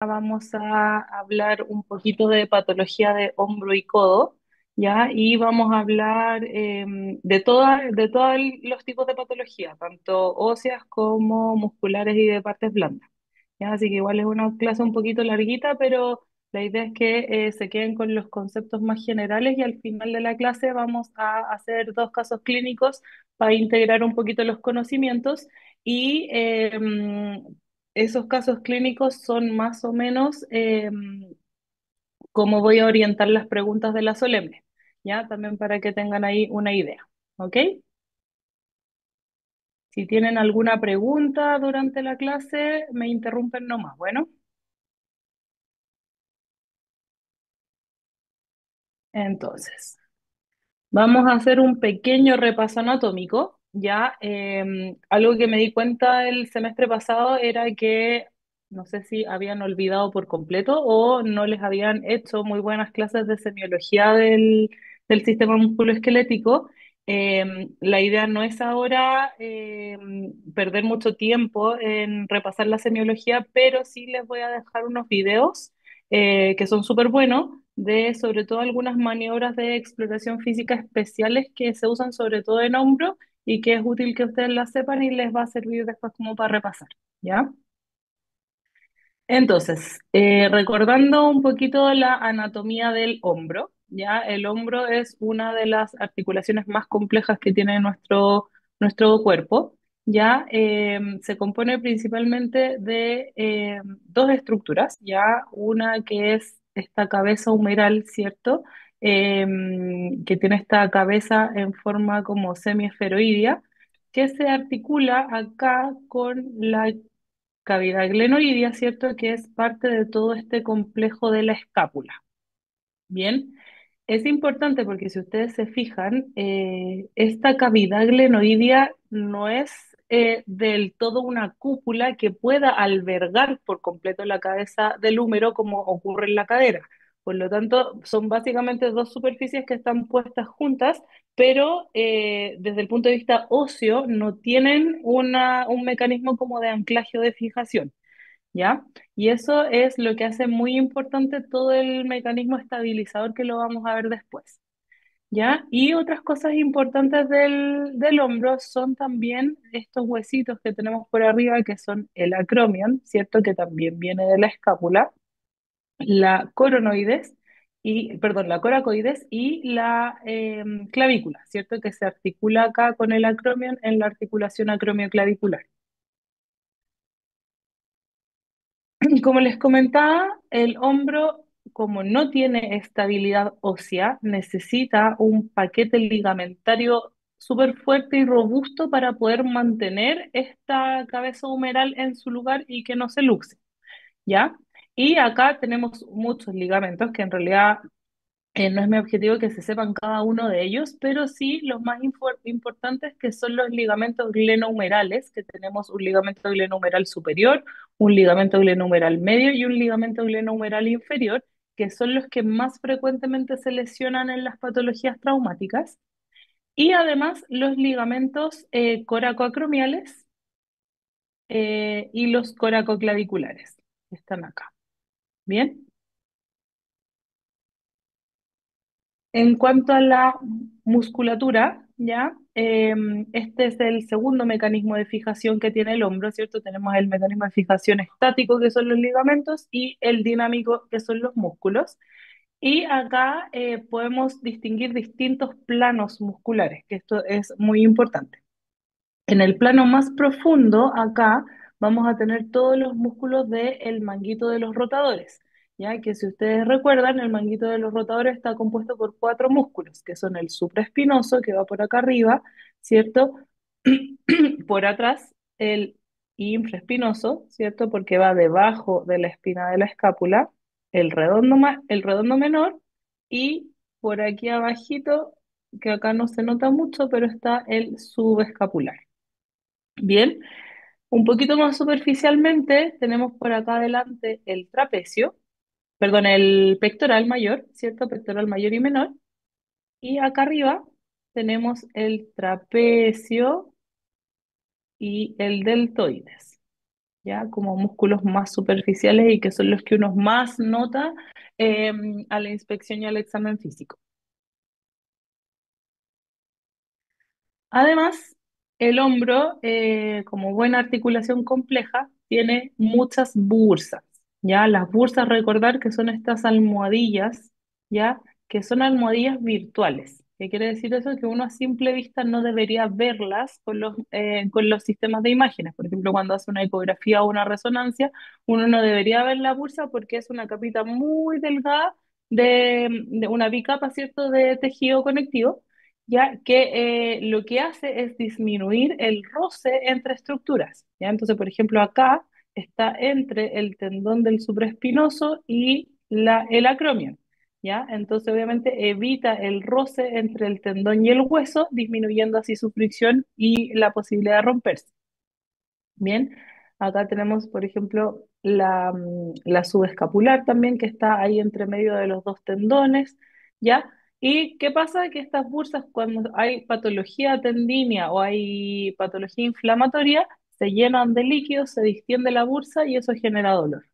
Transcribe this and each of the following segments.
Vamos a hablar un poquito de patología de hombro y codo, ¿ya? Y vamos a hablar de todos los tipos de patología, tanto óseas como musculares y de partes blandas, ¿ya? Así que igual es una clase un poquito larguita, pero la idea es que se queden con los conceptos más generales y al final de la clase vamos a hacer dos casos clínicos para integrar un poquito los conocimientos y esos casos clínicos son más o menos cómo voy a orientar las preguntas de la solemne, ¿ya? También para que tengan ahí una idea, ¿ok? Si tienen alguna pregunta durante la clase, me interrumpen nomás, bueno. Entonces, vamos a hacer un pequeño repaso anatómico, ¿ya? Algo que me di cuenta el semestre pasado era que no sé si habían olvidado por completo o no les habían hecho muy buenas clases de semiología del sistema musculoesquelético. La idea no es ahora perder mucho tiempo en repasar la semiología, pero sí les voy a dejar unos videos que son súper buenos, de sobre todo algunas maniobras de exploración física especiales que se usan sobre todo en hombro y que es útil que ustedes las sepan y les va a servir después como para repasar, ¿ya? Entonces, recordando un poquito la anatomía del hombro, ¿ya? El hombro es una de las articulaciones más complejas que tiene nuestro cuerpo, ¿ya? Se compone principalmente de dos estructuras, ¿ya? Una que es esta cabeza humeral, ¿cierto? Que tiene esta cabeza en forma como semiesferoidea, que se articula acá con la cavidad glenoidea, ¿cierto? Que es parte de todo este complejo de la escápula. Bien, es importante porque si ustedes se fijan, esta cavidad glenoidea no es del todo una cúpula que pueda albergar por completo la cabeza del húmero como ocurre en la cadera. Por lo tanto, son básicamente dos superficies que están puestas juntas, pero desde el punto de vista óseo no tienen un mecanismo como de anclaje o de fijación. ¿Ya? Y eso es lo que hace muy importante todo el mecanismo estabilizador que lo vamos a ver después, ¿ya? Y otras cosas importantes del hombro son también estos huesitos que tenemos por arriba, que son el acromion, ¿cierto? Que también viene de la escápula, la coronoides, perdón, la coracoides y la clavícula, ¿cierto? Que se articula acá con el acromion en la articulación acromioclavicular. Como les comentaba, el hombro, como no tiene estabilidad ósea, necesita un paquete ligamentario súper fuerte y robusto para poder mantener esta cabeza humeral en su lugar y que no se luxe, ¿ya? Y acá tenemos muchos ligamentos que en realidad no es mi objetivo que se sepan cada uno de ellos, pero sí los más importantes que son los ligamentos glenohumerales, que tenemos un ligamento glenohumeral superior, un ligamento glenohumeral medio y un ligamento glenohumeral inferior, que son los que más frecuentemente se lesionan en las patologías traumáticas. Y además los ligamentos coracoacromiales y los coracoclaviculares, que están acá. ¿Bien? En cuanto a la musculatura, ¿ya? Este es el segundo mecanismo de fijación que tiene el hombro, ¿cierto? Tenemos el mecanismo de fijación estático, que son los ligamentos, y el dinámico, que son los músculos. Y acá podemos distinguir distintos planos musculares, que esto es muy importante. En el plano más profundo, acá vamos a tener todos los músculos del manguito de los rotadores, ya que si ustedes recuerdan, el manguito de los rotadores está compuesto por cuatro músculos, que son el supraespinoso, que va por acá arriba, ¿cierto? Por atrás, el infraespinoso, ¿cierto? Porque va debajo de la espina de la escápula, el redondo menor, y por aquí abajito, que acá no se nota mucho, pero está el subescapular. Bien, un poquito más superficialmente tenemos por acá adelante el trapecio, perdón, el pectoral mayor, ¿cierto? Pectoral mayor y menor. Y acá arriba tenemos el trapecio y el deltoides. ya como músculos más superficiales y que son los que uno más nota eh, a la inspección y al examen físico. Además, el hombro, como buena articulación compleja, tiene muchas bursas, ¿ya? Las bursas, recordar que son estas almohadillas, ¿ya? Que son almohadillas virtuales. ¿Qué quiere decir eso? Que uno a simple vista no debería verlas con los sistemas de imágenes. Por ejemplo, cuando hace una ecografía o una resonancia, uno no debería ver la bursa porque es una capita muy delgada de una bicapa, ¿cierto?, de tejido conectivo ya que lo que hace es disminuir el roce entre estructuras, ¿ya? Entonces, por ejemplo, acá está entre el tendón del supraespinoso y el acromion, ¿ya? Entonces, obviamente, evita el roce entre el tendón y el hueso, disminuyendo así su fricción y la posibilidad de romperse. Bien, acá tenemos, por ejemplo, la subescapular también, que está ahí entre medio de los dos tendones, ¿ya? ¿Y qué pasa? Que estas bursas, cuando hay patología tendínea o hay patología inflamatoria, se llenan de líquido, se distiende la bursa y eso genera dolor.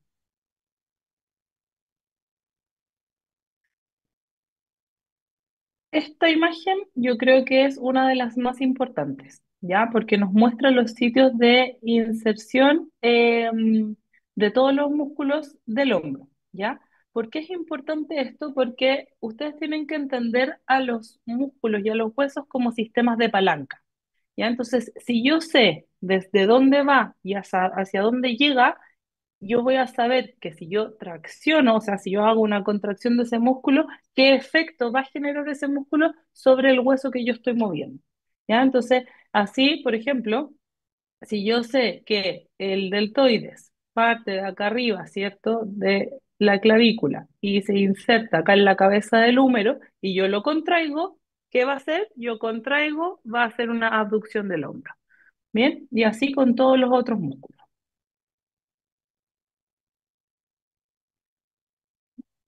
Esta imagen yo creo que es una de las más importantes, ¿ya? Porque nos muestra los sitios de inserción de todos los músculos del hombro, ¿ya? ¿Por qué es importante esto? Porque ustedes tienen que entender a los músculos y a los huesos como sistemas de palanca, ¿ya? Entonces, si yo sé desde dónde va y hacia dónde llega, yo voy a saber que si yo tracciono, o sea, si yo hago una contracción de ese músculo, qué efecto va a generar ese músculo sobre el hueso que yo estoy moviendo. ¿Ya? Entonces, así, por ejemplo, si yo sé que el deltoides parte de acá arriba, ¿cierto? De la clavícula y se inserta acá en la cabeza del húmero y yo lo contraigo, ¿qué va a hacer? Yo contraigo, va a hacer una abducción del hombro. Bien, y así con todos los otros músculos.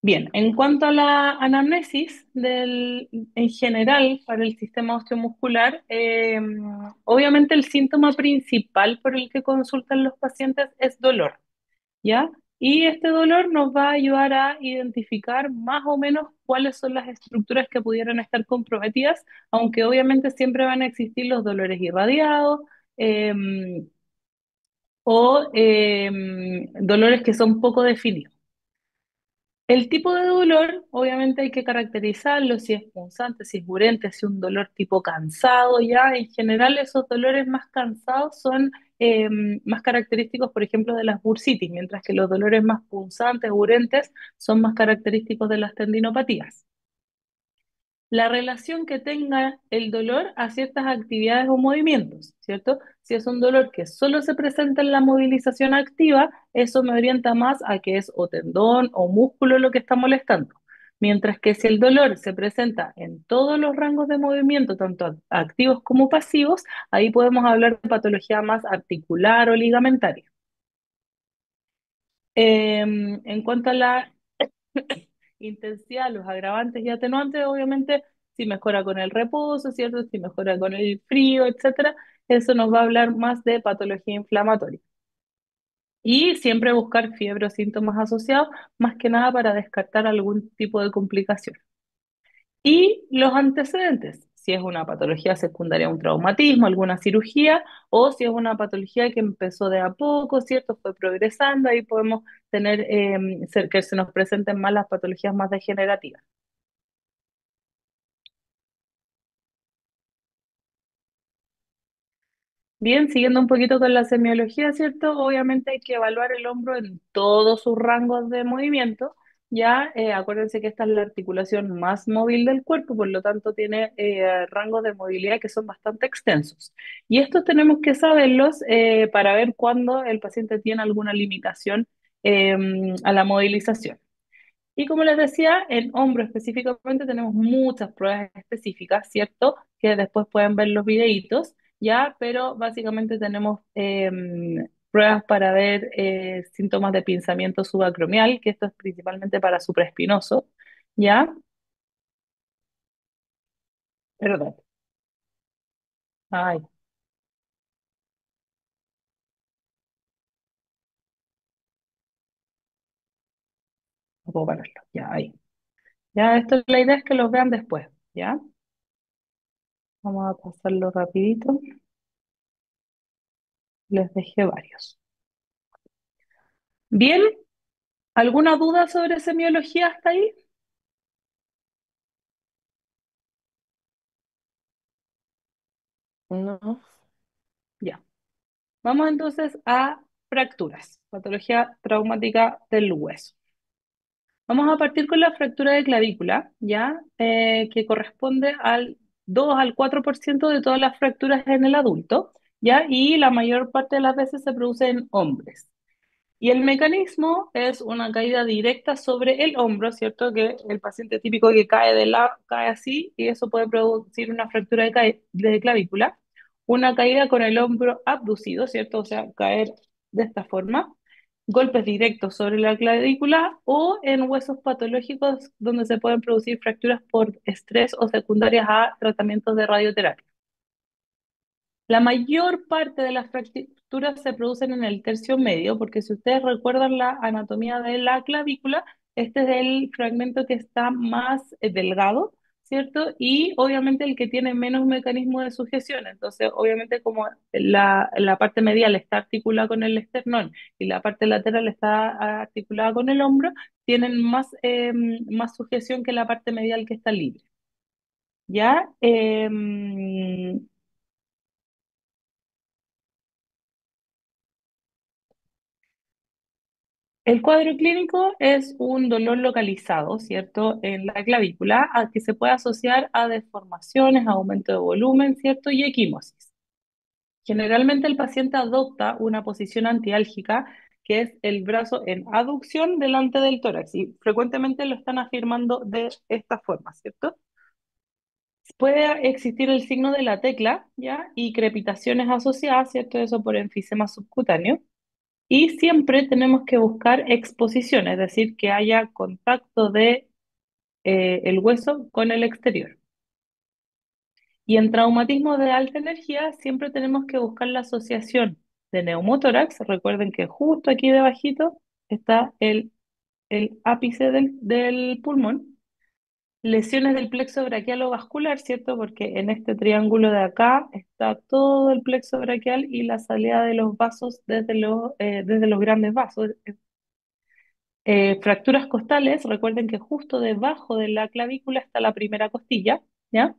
Bien, en cuanto a la anamnesis en general para el sistema osteomuscular, obviamente el síntoma principal por el que consultan los pacientes es dolor, ¿ya? Y este dolor nos va a ayudar a identificar más o menos cuáles son las estructuras que pudieran estar comprometidas, aunque obviamente siempre van a existir los dolores irradiados, dolores que son poco definidos. El tipo de dolor, obviamente hay que caracterizarlo, si es punzante, si es urente, si es un dolor tipo cansado, ya. En general, esos dolores más cansados son eh, más característicos, por ejemplo, de las bursitis, mientras que los dolores más punzantes, urentes, son más característicos de las tendinopatías. La relación que tenga el dolor a ciertas actividades o movimientos, ¿cierto? Si es un dolor que solo se presenta en la movilización activa, eso me orienta más a que es o tendón o músculo lo que está molestando. Mientras que si el dolor se presenta en todos los rangos de movimiento, tanto activos como pasivos, ahí podemos hablar de patología más articular o ligamentaria. En cuanto a la intensidad, los agravantes y atenuantes, obviamente, si mejora con el reposo, ¿cierto? Si mejora con el frío, etcétera, eso nos va a hablar más de patología inflamatoria. Y siempre buscar fiebre o síntomas asociados, más que nada para descartar algún tipo de complicación. Y los antecedentes, si es una patología secundaria, un traumatismo, alguna cirugía, o si es una patología que empezó de a poco, ¿cierto? Fue progresando, ahí podemos tener que se nos presenten más las patologías más degenerativas. Bien, siguiendo un poquito con la semiología, ¿cierto? Obviamente hay que evaluar el hombro en todos sus rangos de movimiento. Ya, acuérdense que esta es la articulación más móvil del cuerpo, por lo tanto tiene rangos de movilidad que son bastante extensos. Y estos tenemos que saberlos para ver cuándo el paciente tiene alguna limitación eh, a la movilización. Y como les decía, en hombro específicamente tenemos muchas pruebas específicas, ¿cierto? Que después pueden ver los videitos, ¿ya? Pero básicamente tenemos pruebas para ver síntomas de pinzamiento subacromial, que esto es principalmente para supraespinoso, ¿ya? Perdón. Ay, No puedo pararlo, ya, ahí. Ya, esto, la idea es que los vean después, ¿ya? Vamos a pasarlo rapidito. Les dejé varios. Bien, ¿alguna duda sobre semiología hasta ahí? No. Ya. Vamos entonces a fracturas, patología traumática del hueso. Vamos a partir con la fractura de clavícula, ¿ya? Que corresponde al 2 al 4% de todas las fracturas en el adulto, ¿ya? Y la mayor parte de las veces se produce en hombres. Y el mecanismo es una caída directa sobre el hombro, ¿cierto? Que el paciente típico que cae de lado, cae así, y eso puede producir una fractura de clavícula. Una caída con el hombro abducido, ¿cierto? O sea, caer de esta forma. Golpes directos sobre la clavícula o en huesos patológicos donde se pueden producir fracturas por estrés o secundarias a tratamientos de radioterapia. La mayor parte de las fracturas se producen en el tercio medio, porque si ustedes recuerdan la anatomía de la clavícula, este es el fragmento que está más delgado, ¿cierto? Y obviamente el que tiene menos mecanismo de sujeción. Entonces, obviamente como la parte medial está articulada con el esternón y la parte lateral está articulada con el hombro, tienen más sujeción que la parte medial que está libre. ¿Ya? El cuadro clínico es un dolor localizado, ¿cierto? En la clavícula, a que se puede asociar a deformaciones, aumento de volumen, ¿cierto? Y equimosis. Generalmente el paciente adopta una posición antiálgica, que es el brazo en aducción delante del tórax, y frecuentemente lo están afirmando de esta forma, ¿cierto? Puede existir el signo de la tecla, ¿ya? Y crepitaciones asociadas, ¿cierto? Eso por enfisema subcutáneo. Y siempre tenemos que buscar exposición, es decir, que haya contacto de el hueso con el exterior. Y en traumatismo de alta energía siempre tenemos que buscar la asociación de neumotórax. Recuerden que justo aquí debajito está el ápice del pulmón. Lesiones del plexo braquial o vascular, ¿cierto? Porque en este triángulo de acá está todo el plexo braquial y la salida de los vasos desde los grandes vasos. Fracturas costales, recuerden que justo debajo de la clavícula está la primera costilla, ¿ya?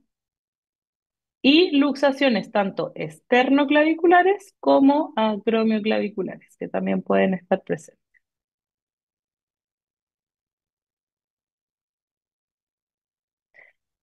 Y luxaciones tanto esternoclaviculares como acromioclaviculares, que también pueden estar presentes.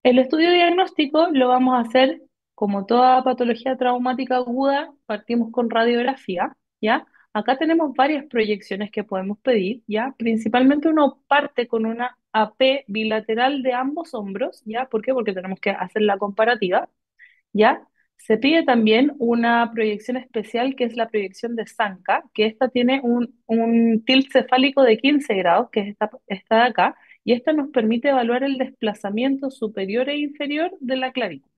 El estudio diagnóstico lo vamos a hacer como toda patología traumática aguda, partimos con radiografía, ¿ya? Acá tenemos varias proyecciones que podemos pedir, ¿ya? Principalmente uno parte con una AP bilateral de ambos hombros, ¿ya? ¿Por qué? Porque tenemos que hacer la comparativa, ¿ya? Se pide también una proyección especial que es la proyección de Zanca, que esta tiene un tilt cefálico de 15 grados, que es esta de acá, y esta nos permite evaluar el desplazamiento superior e inferior de la clavícula.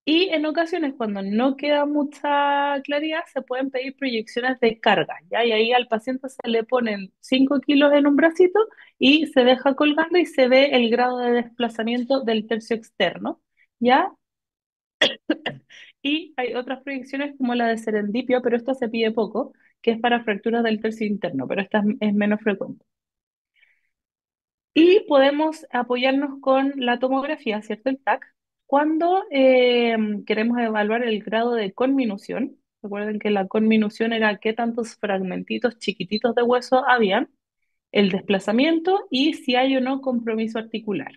Y en ocasiones, cuando no queda mucha claridad, se pueden pedir proyecciones de carga, ¿ya? Y ahí al paciente se le ponen 5 kilos en un bracito y se deja colgando y se ve el grado de desplazamiento del tercio externo, ¿ya? Y hay otras proyecciones como la de serendipio, pero esta se pide poco, que es para fracturas del tercio interno, pero esta es menos frecuente. Y podemos apoyarnos con la tomografía, ¿cierto? El TAC, cuando queremos evaluar el grado de conminución. Recuerden que la conminución era qué tantos fragmentitos chiquititos de hueso habían, el desplazamiento y si hay o no compromiso articular.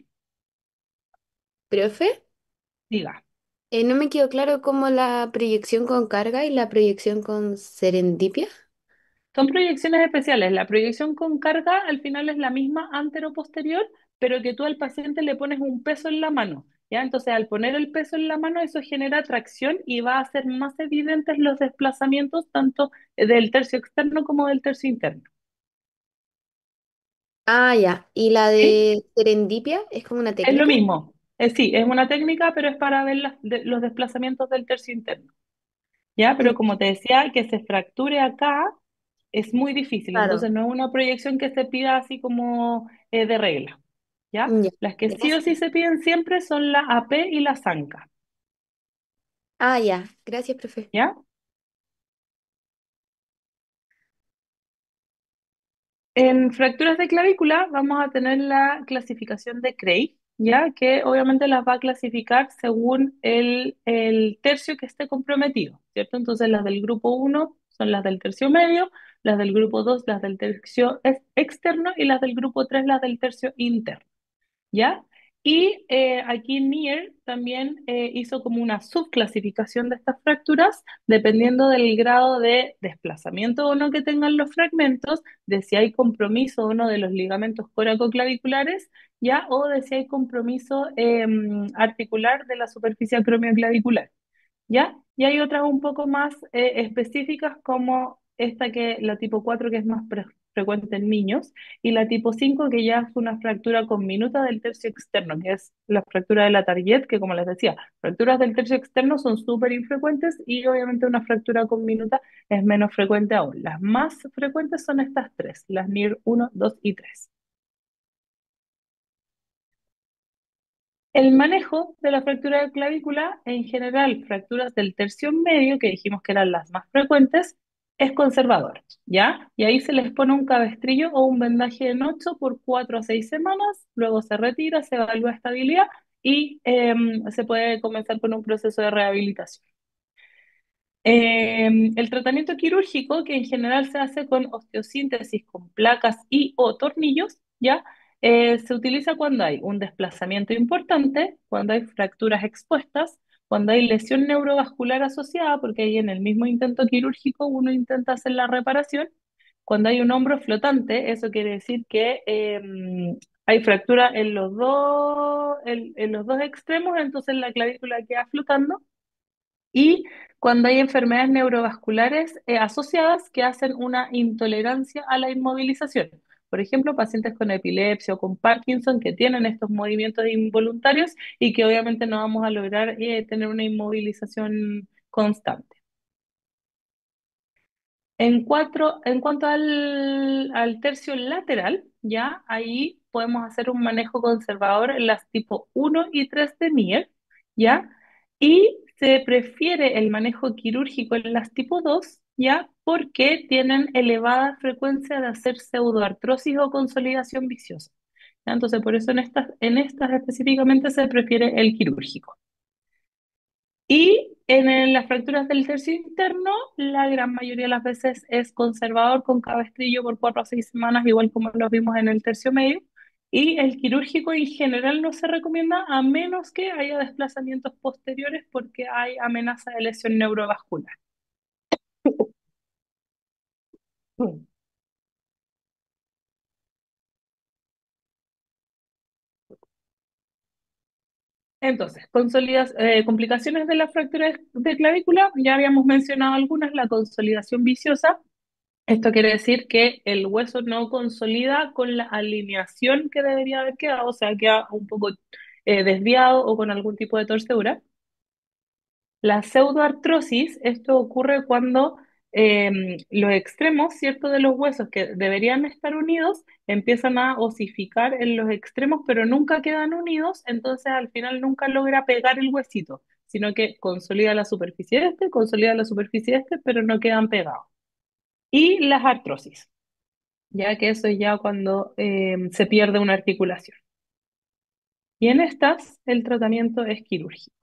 Profe, Diga. no me quedó claro cómo la proyección con carga y la proyección con serendipia. Son proyecciones especiales. La proyección con carga al final es la misma antero-posterior, pero que tú al paciente le pones un peso en la mano, ¿ya? Entonces, al poner el peso en la mano, eso genera tracción y va a hacer más evidentes los desplazamientos tanto del tercio externo como del tercio interno. Ah, ya. ¿Y la ¿Sí? de serendipia es como una Es lo técnica? mismo. Sí, es una técnica, pero es para ver los desplazamientos del tercio interno, ¿ya? Pero Mm. como te decía, que se fracture acá es muy difícil, Claro. entonces no es una proyección que se pida así como de regla, ¿ya? Ya, Las que sí o sí gracias. se piden siempre son la AP y la ZANCA, Ah, ya, gracias, profe. ¿ya? En fracturas de clavícula vamos a tener la clasificación de Craig, ¿ya? Que obviamente las va a clasificar según el tercio que esté comprometido, ¿cierto? Entonces las del grupo uno son las del tercio medio, las del grupo 2 las del tercio externo y las del grupo 3 las del tercio interno. ¿Ya? Y aquí Nier también hizo como una subclasificación de estas fracturas dependiendo del grado de desplazamiento o no que tengan los fragmentos, de si hay compromiso o no de los ligamentos coracoclaviculares, ¿ya? O de si hay compromiso articular de la superficie acromioclavicular. ¿Ya? Y hay otras un poco más específicas como esta que la tipo 4 que es más frecuente en niños y la tipo 5 que ya es una fractura conminuta del tercio externo, que es la fractura de la Target, que como les decía, fracturas del tercio externo son súper infrecuentes y obviamente una fractura conminuta es menos frecuente aún. Las más frecuentes son estas tres, las NIR 1, 2 y 3. El manejo de la fractura de clavícula, en general, fracturas del tercio medio, que dijimos que eran las más frecuentes, es conservador, ¿ya? Y ahí se les pone un cabestrillo o un vendaje en 8 por 4 a 6 semanas, luego se retira, se evalúa estabilidad y se puede comenzar con un proceso de rehabilitación. El tratamiento quirúrgico, que en general se hace con osteosíntesis con placas y o tornillos, ¿ya? Se utiliza cuando hay un desplazamiento importante, cuando hay fracturas expuestas, cuando hay lesión neurovascular asociada, porque ahí en el mismo intento quirúrgico uno intenta hacer la reparación, cuando hay un hombro flotante, eso quiere decir que hay fractura en los dos extremos, entonces la clavícula queda flotando y cuando hay enfermedades neurovasculares asociadas que hacen una intolerancia a la inmovilización. Por ejemplo, pacientes con epilepsia o con Parkinson que tienen estos movimientos involuntarios y que obviamente no vamos a lograr tener una inmovilización constante. En cuanto al tercio lateral, ya ahí podemos hacer un manejo conservador en las tipo uno y 3 de Nier, ¿ya? Y se prefiere el manejo quirúrgico en las tipo 2, ¿ya? Porque tienen elevada frecuencia de hacer pseudoartrosis o consolidación viciosa. ¿Ya? Entonces, por eso en estas específicamente se prefiere el quirúrgico. Y las fracturas del tercio interno, la gran mayoría de las veces es conservador con cabestrillo por 4 a 6 semanas, igual como lo vimos en el tercio medio. Y el quirúrgico en general no se recomienda a menos que haya desplazamientos posteriores porque hay amenaza de lesión neurovascular. Entonces, complicaciones de la fractura de clavícula, ya habíamos mencionado algunas, la consolidación viciosa. Esto quiere decir que el hueso no consolida con la alineación que debería haber quedado, o sea, queda un poco desviado o con algún tipo de torcedura. La pseudoartrosis, esto ocurre cuando los extremos, ¿cierto?, de los huesos que deberían estar unidos empiezan a osificar en los extremos, pero nunca quedan unidos, entonces al final nunca logra pegar el huesito, sino que consolida la superficie de este, consolida la superficie de este, pero no quedan pegados. Y las artrosis, ya que eso es ya cuando se pierde una articulación. Y en estas el tratamiento es quirúrgico.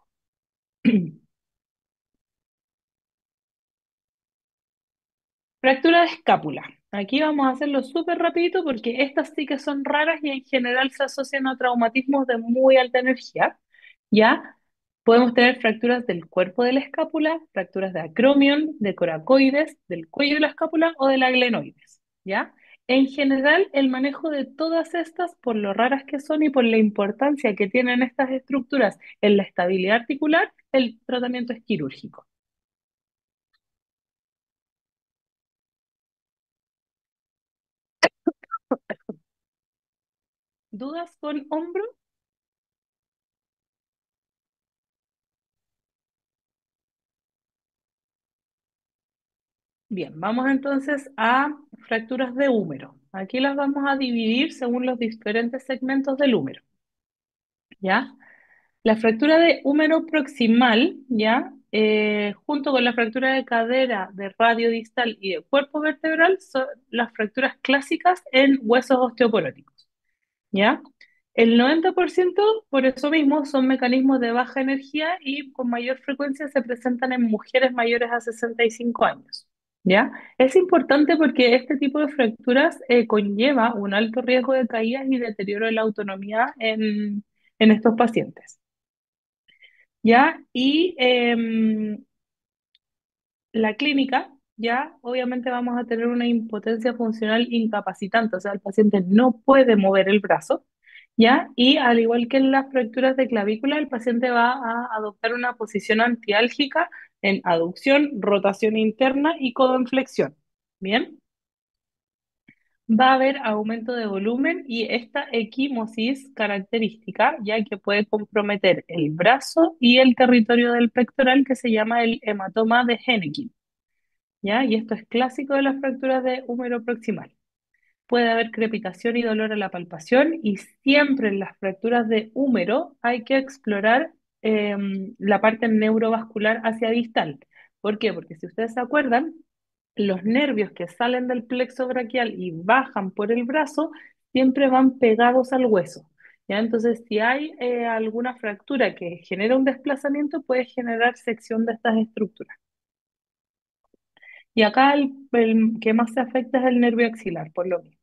Fractura de escápula. Aquí vamos a hacerlo súper rapidito porque estas sí que son raras y en general se asocian a traumatismos de muy alta energía. ¿Ya? Podemos tener fracturas del cuerpo de la escápula, fracturas de acromion, de coracoides, del cuello de la escápula o de la glenoides. ¿Ya? En general, el manejo de todas estas, por lo raras que son y por la importancia que tienen estas estructuras en la estabilidad articular, el tratamiento es quirúrgico. ¿Dudas con hombro? Bien, vamos entonces a fracturas de húmero. Aquí las vamos a dividir según los diferentes segmentos del húmero, ¿ya? La fractura de húmero proximal, ¿ya? Junto con la fractura de cadera, de radio distal y de cuerpo vertebral, son las fracturas clásicas en huesos osteoporóticos, ¿ya? El 90%, por eso mismo, son mecanismos de baja energía y con mayor frecuencia se presentan en mujeres mayores a 65 años, ¿ya? Es importante porque este tipo de fracturas conlleva un alto riesgo de caídas y deterioro de la autonomía en estos pacientes. ¿Ya? Y la clínica, ya obviamente vamos a tener una impotencia funcional incapacitante, o sea, el paciente no puede mover el brazo, ¿ya? Y al igual que en las fracturas de clavícula, el paciente va a adoptar una posición antiálgica en aducción, rotación interna y codo en flexión. ¿Bien? Va a haber aumento de volumen y esta equimosis característica, ya que puede comprometer el brazo y el territorio del pectoral que se llama el hematoma de Hennequin, ¿ya? Y esto es clásico de las fracturas de húmero proximal. Puede haber crepitación y dolor a la palpación y siempre en las fracturas de húmero hay que explorar la parte neurovascular hacia distal. ¿Por qué? Porque si ustedes se acuerdan, los nervios que salen del plexo braquial y bajan por el brazo siempre van pegados al hueso. ¿Ya? Entonces, si hay alguna fractura que genera un desplazamiento, puede generar sección de estas estructuras. Y acá el que más se afecta es el nervio axilar, por lo mismo.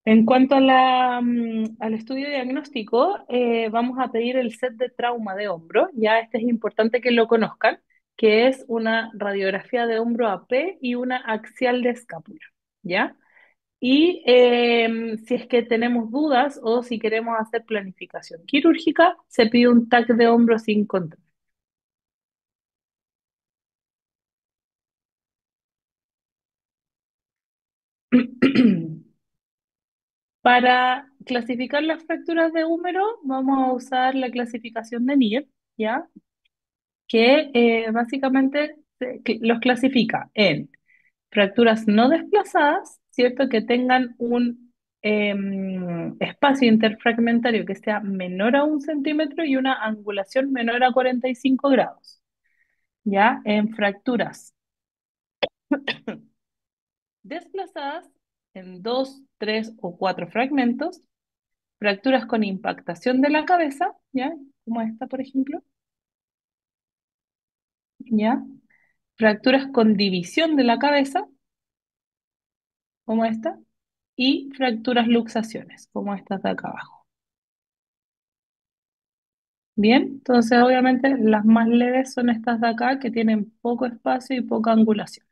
En cuanto a al estudio diagnóstico, vamos a pedir el set de trauma de hombro. Ya este es importante que lo conozcan, que es una radiografía de hombro AP y una axial de escápula. ¿Ya? Y si es que tenemos dudas o si queremos hacer planificación quirúrgica, se pide un TAC de hombro sin control. Para clasificar las fracturas de húmero, vamos a usar la clasificación de Nier, ¿ya? Que básicamente los clasifica en fracturas no desplazadas, ¿cierto? Que tengan un espacio interfragmentario que sea menor a 1 centímetro y una angulación menor a 45 grados, ¿ya? En fracturas desplazadas, en dos, tres o cuatro fragmentos, fracturas con impactación de la cabeza, ¿ya? Como esta, por ejemplo, ¿ya? Fracturas con división de la cabeza, como esta, y fracturas luxaciones, como estas de acá abajo. Bien, entonces obviamente las más leves son estas de acá que tienen poco espacio y poca angulación.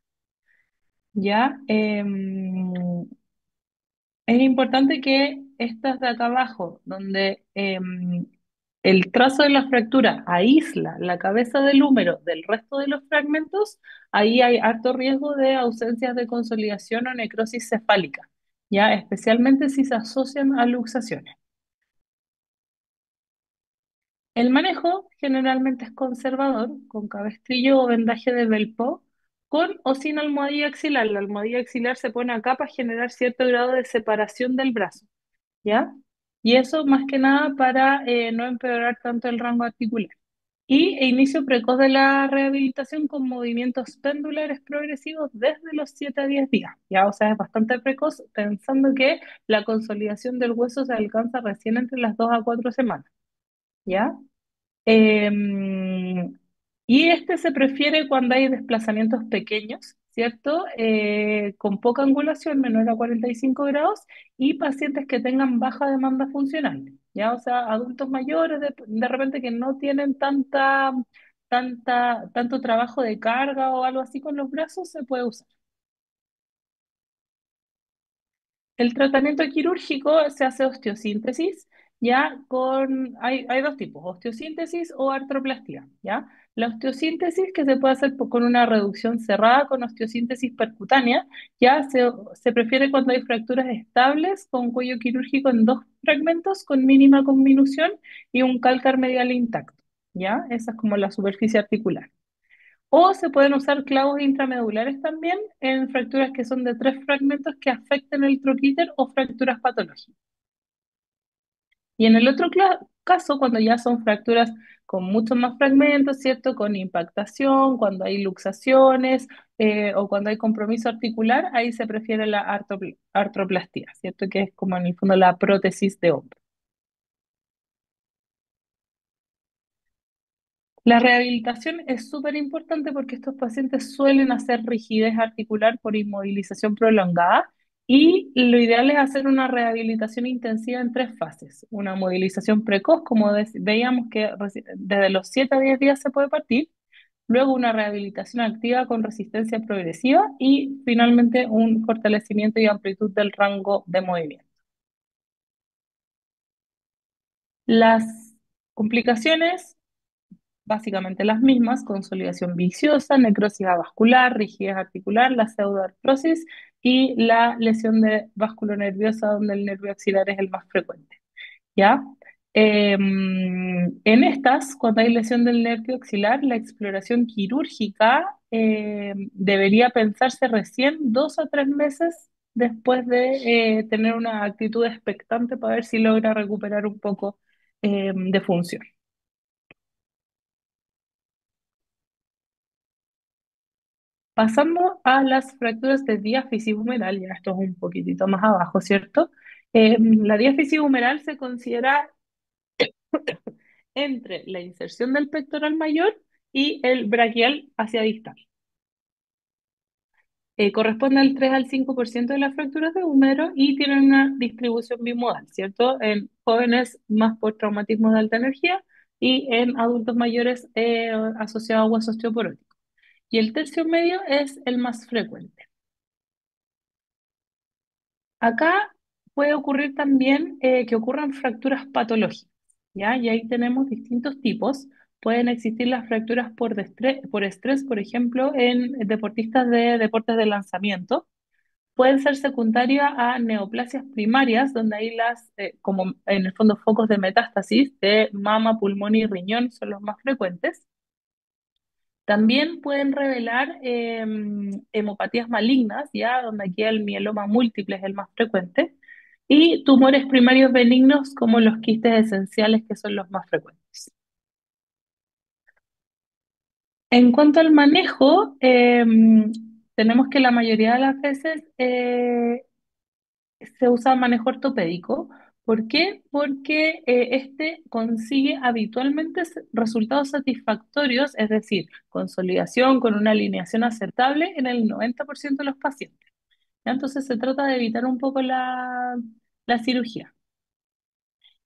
Ya, es importante que estas de acá abajo, donde el trazo de la fractura aísla la cabeza del húmero del resto de los fragmentos, ahí hay alto riesgo de ausencias de consolidación o necrosis cefálica, ya especialmente si se asocian a luxaciones. El manejo generalmente es conservador, con cabestrillo o vendaje de Velpo, con o sin almohadilla axilar. La almohadilla axilar se pone acá para generar cierto grado de separación del brazo, ¿ya? Y eso más que nada para no empeorar tanto el rango articular. Y inicio precoz de la rehabilitación con movimientos pendulares progresivos desde los 7 a 10 días, ¿ya? O sea, es bastante precoz, pensando que la consolidación del hueso se alcanza recién entre las 2 a 4 semanas, ¿ya? Y este se prefiere cuando hay desplazamientos pequeños, ¿cierto? Con poca angulación, menor a 45 grados, y pacientes que tengan baja demanda funcional, ¿ya? O sea, adultos mayores de repente que no tienen tanto trabajo de carga o algo así con los brazos, se puede usar. El tratamiento quirúrgico se hace osteosíntesis, ya hay dos tipos, osteosíntesis o artroplastía, ¿ya? La osteosíntesis que se puede hacer con una reducción cerrada con osteosíntesis percutánea, ya se prefiere cuando hay fracturas estables con cuello quirúrgico en dos fragmentos con mínima conminución y un cálcar medial intacto, ¿ya? Esa es como la superficie articular. O se pueden usar clavos intramedulares también en fracturas que son de tres fragmentos que afecten el troquíter o fracturas patológicas. Y en el otro caso, cuando ya son fracturas con muchos más fragmentos, ¿cierto? Con impactación, cuando hay luxaciones o cuando hay compromiso articular, ahí se prefiere la artroplastía, ¿cierto? Que es como en el fondo la prótesis de hombro. La rehabilitación es súper importante porque estos pacientes suelen hacer rigidez articular por inmovilización prolongada y lo ideal es hacer una rehabilitación intensiva en tres fases. Una movilización precoz, como veíamos que desde los 7 a 10 días se puede partir, luego una rehabilitación activa con resistencia progresiva y finalmente un fortalecimiento y amplitud del rango de movimiento. Las complicaciones básicamente las mismas: consolidación viciosa, necrosis avascular, rigidez articular, la pseudoartrosis y la lesión de básculo nerviosa, donde el nervio axilar es el más frecuente, ¿ya? En estas, cuando hay lesión del nervio axilar, la exploración quirúrgica debería pensarse recién 2 a 3 meses después de tener una actitud expectante para ver si logra recuperar un poco de función. Pasando a las fracturas de diáfisis humeral, ya esto es un poquitito más abajo, ¿cierto? La diáfisis humeral se considera entre la inserción del pectoral mayor y el braquial hacia distal. Corresponde al 3 al 5% de las fracturas de húmero y tienen una distribución bimodal, ¿cierto? En jóvenes más por traumatismos de alta energía y en adultos mayores asociados a hueso osteoporótico. Y el tercio medio es el más frecuente. Acá puede ocurrir también que ocurran fracturas patológicas, ¿ya? Y ahí tenemos distintos tipos. Pueden existir las fracturas por estrés, por ejemplo, en deportistas de deportes de lanzamiento. Pueden ser secundarias a neoplasias primarias, donde hay como en el fondo, focos de metástasis de mama, pulmón y riñón son los más frecuentes. También pueden revelar hemopatías malignas, ya donde aquí el mieloma múltiple es el más frecuente, y tumores primarios benignos como los quistes esenciales, que son los más frecuentes. En cuanto al manejo, tenemos que la mayoría de las veces se usa manejo ortopédico. ¿Por qué? Porque este consigue habitualmente resultados satisfactorios, es decir, consolidación con una alineación aceptable en el 90% de los pacientes. ¿Ya? Entonces se trata de evitar un poco la cirugía.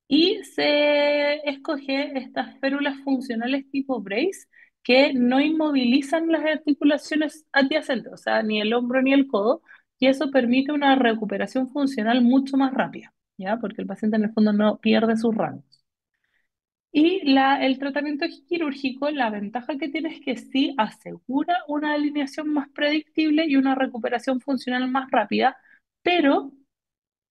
Y se escoge estas férulas funcionales tipo brace que no inmovilizan las articulaciones adyacentes, o sea, ni el hombro ni el codo, y eso permite una recuperación funcional mucho más rápida, ¿ya? Porque el paciente en el fondo no pierde sus rangos. Y el tratamiento quirúrgico, la ventaja que tiene es que sí asegura una alineación más predictible y una recuperación funcional más rápida, pero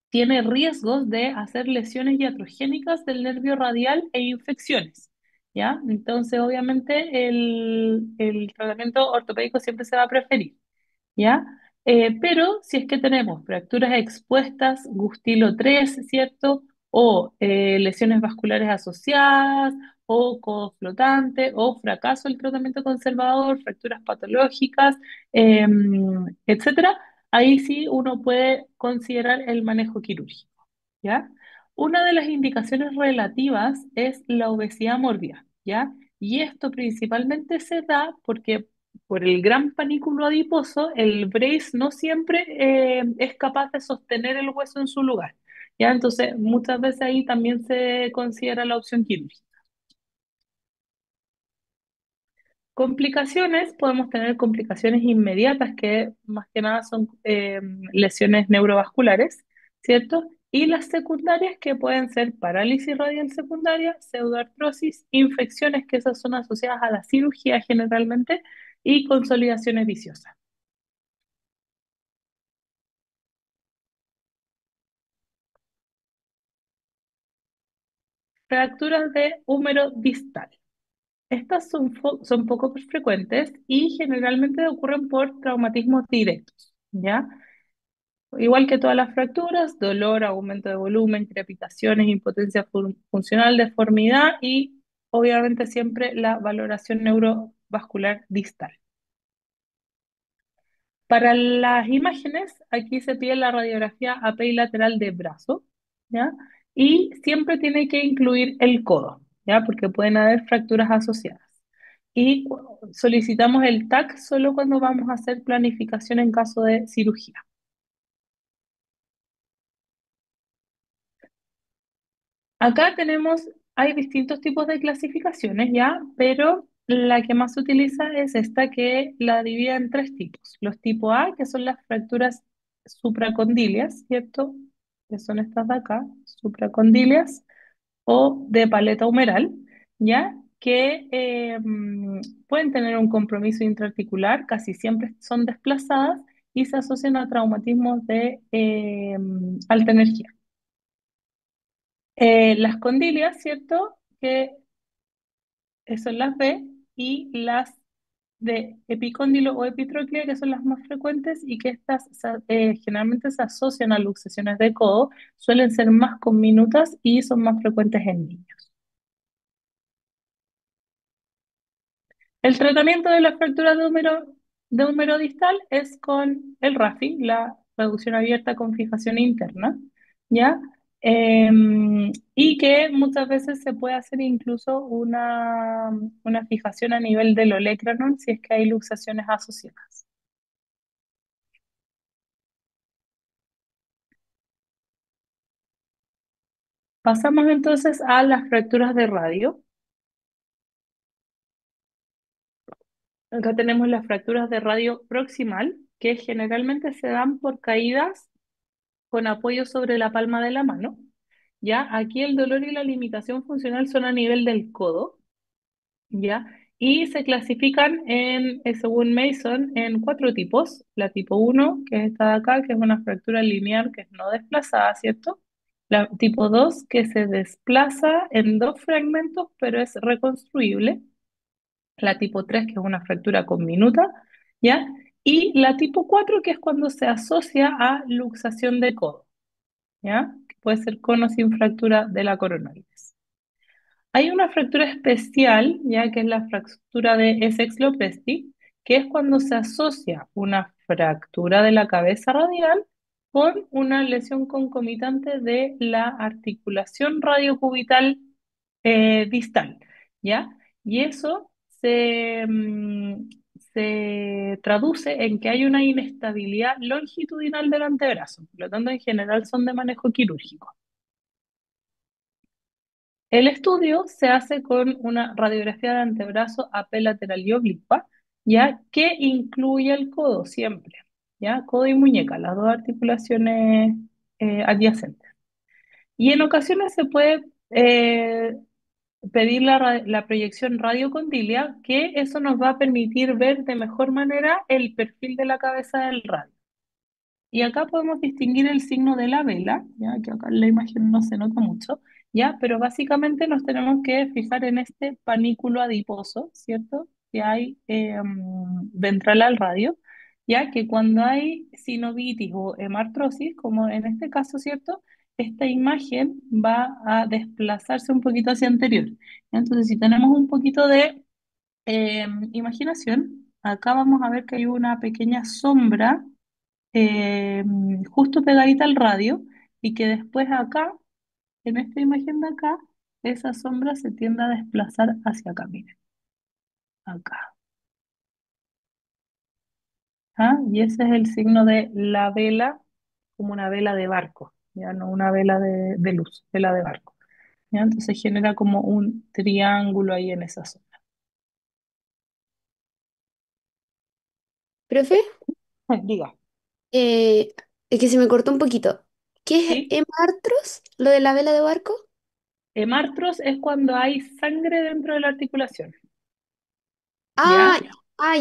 tiene riesgos de hacer lesiones iatrogénicas del nervio radial e infecciones, ¿ya? Entonces, obviamente, el tratamiento ortopédico siempre se va a preferir, ¿ya? Pero si es que tenemos fracturas expuestas, Gustilo 3, ¿cierto? O lesiones vasculares asociadas, o codo flotante, o fracaso del tratamiento conservador, fracturas patológicas, etcétera, ahí sí uno puede considerar el manejo quirúrgico, ¿ya? Una de las indicaciones relativas es la obesidad mórbida, ¿ya? Y esto principalmente se da porque por el gran panículo adiposo, el brace no siempre es capaz de sostener el hueso en su lugar, ¿ya? Entonces, muchas veces ahí también se considera la opción quirúrgica. Complicaciones, podemos tener complicaciones inmediatas que más que nada son lesiones neurovasculares, ¿cierto? Y las secundarias que pueden ser parálisis radial secundaria, pseudoartrosis, infecciones que esas son asociadas a la cirugía generalmente y consolidaciones viciosas. Fracturas de húmero distal. Estas son poco frecuentes y generalmente ocurren por traumatismos directos, ¿ya? Igual que todas las fracturas, dolor, aumento de volumen, crepitaciones, impotencia funcional, deformidad y obviamente siempre la valoración neurovascular distal. Para las imágenes, aquí se pide la radiografía AP y lateral de brazo, ¿ya? Y siempre tiene que incluir el codo, ¿ya? Porque pueden haber fracturas asociadas. Y solicitamos el TAC solo cuando vamos a hacer planificación en caso de cirugía. Acá tenemos, hay distintos tipos de clasificaciones, ¿ya? Pero la que más se utiliza es esta que la divide en tres tipos. Los tipo A, que son las fracturas supracondilias, ¿cierto? Que son estas de acá, supracondilias, o de paleta humeral, ¿ya? Que pueden tener un compromiso intraarticular, casi siempre son desplazadas y se asocian a traumatismos de alta energía. Las condilias, ¿cierto? Que son las B, y las de epicóndilo o epitroclea, que son las más frecuentes y que estas generalmente se asocian a luxaciones de codo, suelen ser más conminutas y son más frecuentes en niños. El tratamiento de las fracturas de húmero distal es con el RAFI, la reducción abierta con fijación interna, ¿ya? Y que muchas veces se puede hacer incluso una fijación a nivel del olecranon si es que hay luxaciones asociadas. Pasamos entonces a las fracturas de radio. Acá tenemos las fracturas de radio proximal, que generalmente se dan por caídas con apoyo sobre la palma de la mano. ¿Ya? Aquí el dolor y la limitación funcional son a nivel del codo, ¿ya? Y se clasifican según Mason, en cuatro tipos. La tipo uno, que es esta de acá, que es una fractura lineal que es no desplazada, ¿cierto? La tipo 2, que se desplaza en dos fragmentos, pero es reconstruible. La tipo 3, que es una fractura conminuta, ¿ya? Y la tipo 4, que es cuando se asocia a luxación de codo, ¿ya? Que puede ser con o sin fractura de la coronoides. Hay una fractura especial, ya que es la fractura de Essex-Lopresti, que es cuando se asocia una fractura de la cabeza radial con una lesión concomitante de la articulación radiocubital distal, ¿ya? Y eso se traduce en que hay una inestabilidad longitudinal del antebrazo, por lo tanto, en general son de manejo quirúrgico. El estudio se hace con una radiografía de antebrazo AP lateral y oblicua, ya que incluye el codo siempre, ya codo y muñeca, las dos articulaciones adyacentes. Y en ocasiones se puede pedir la proyección radiocondilia, que eso nos va a permitir ver de mejor manera el perfil de la cabeza del radio. Y acá podemos distinguir el signo de la vela, ya que acá en la imagen no se nota mucho, ya, pero básicamente nos tenemos que fijar en este panículo adiposo, ¿cierto? Que hay ventral al radio, ya que cuando hay sinovitis o hemartrosis, como en este caso, ¿cierto? Esta imagen va a desplazarse un poquito hacia anterior. Entonces, si tenemos un poquito de imaginación, acá vamos a ver que hay una pequeña sombra eh, justo pegadita al radio y que después acá, en esta imagen de acá, esa sombra se tiende a desplazar hacia acá, miren, acá. ¿Ah? Y ese es el signo de la vela, como una vela de barco, ya no una vela de luz, vela de barco. ¿Ya? Entonces genera como un triángulo ahí en esa zona. Profe, Diga, eh, es que se me cortó un poquito. ¿Qué es ¿sí? hemartros? ¿Lo de la vela de barco? Hemartros es cuando hay sangre dentro de la articulación, Ah, ¿ya?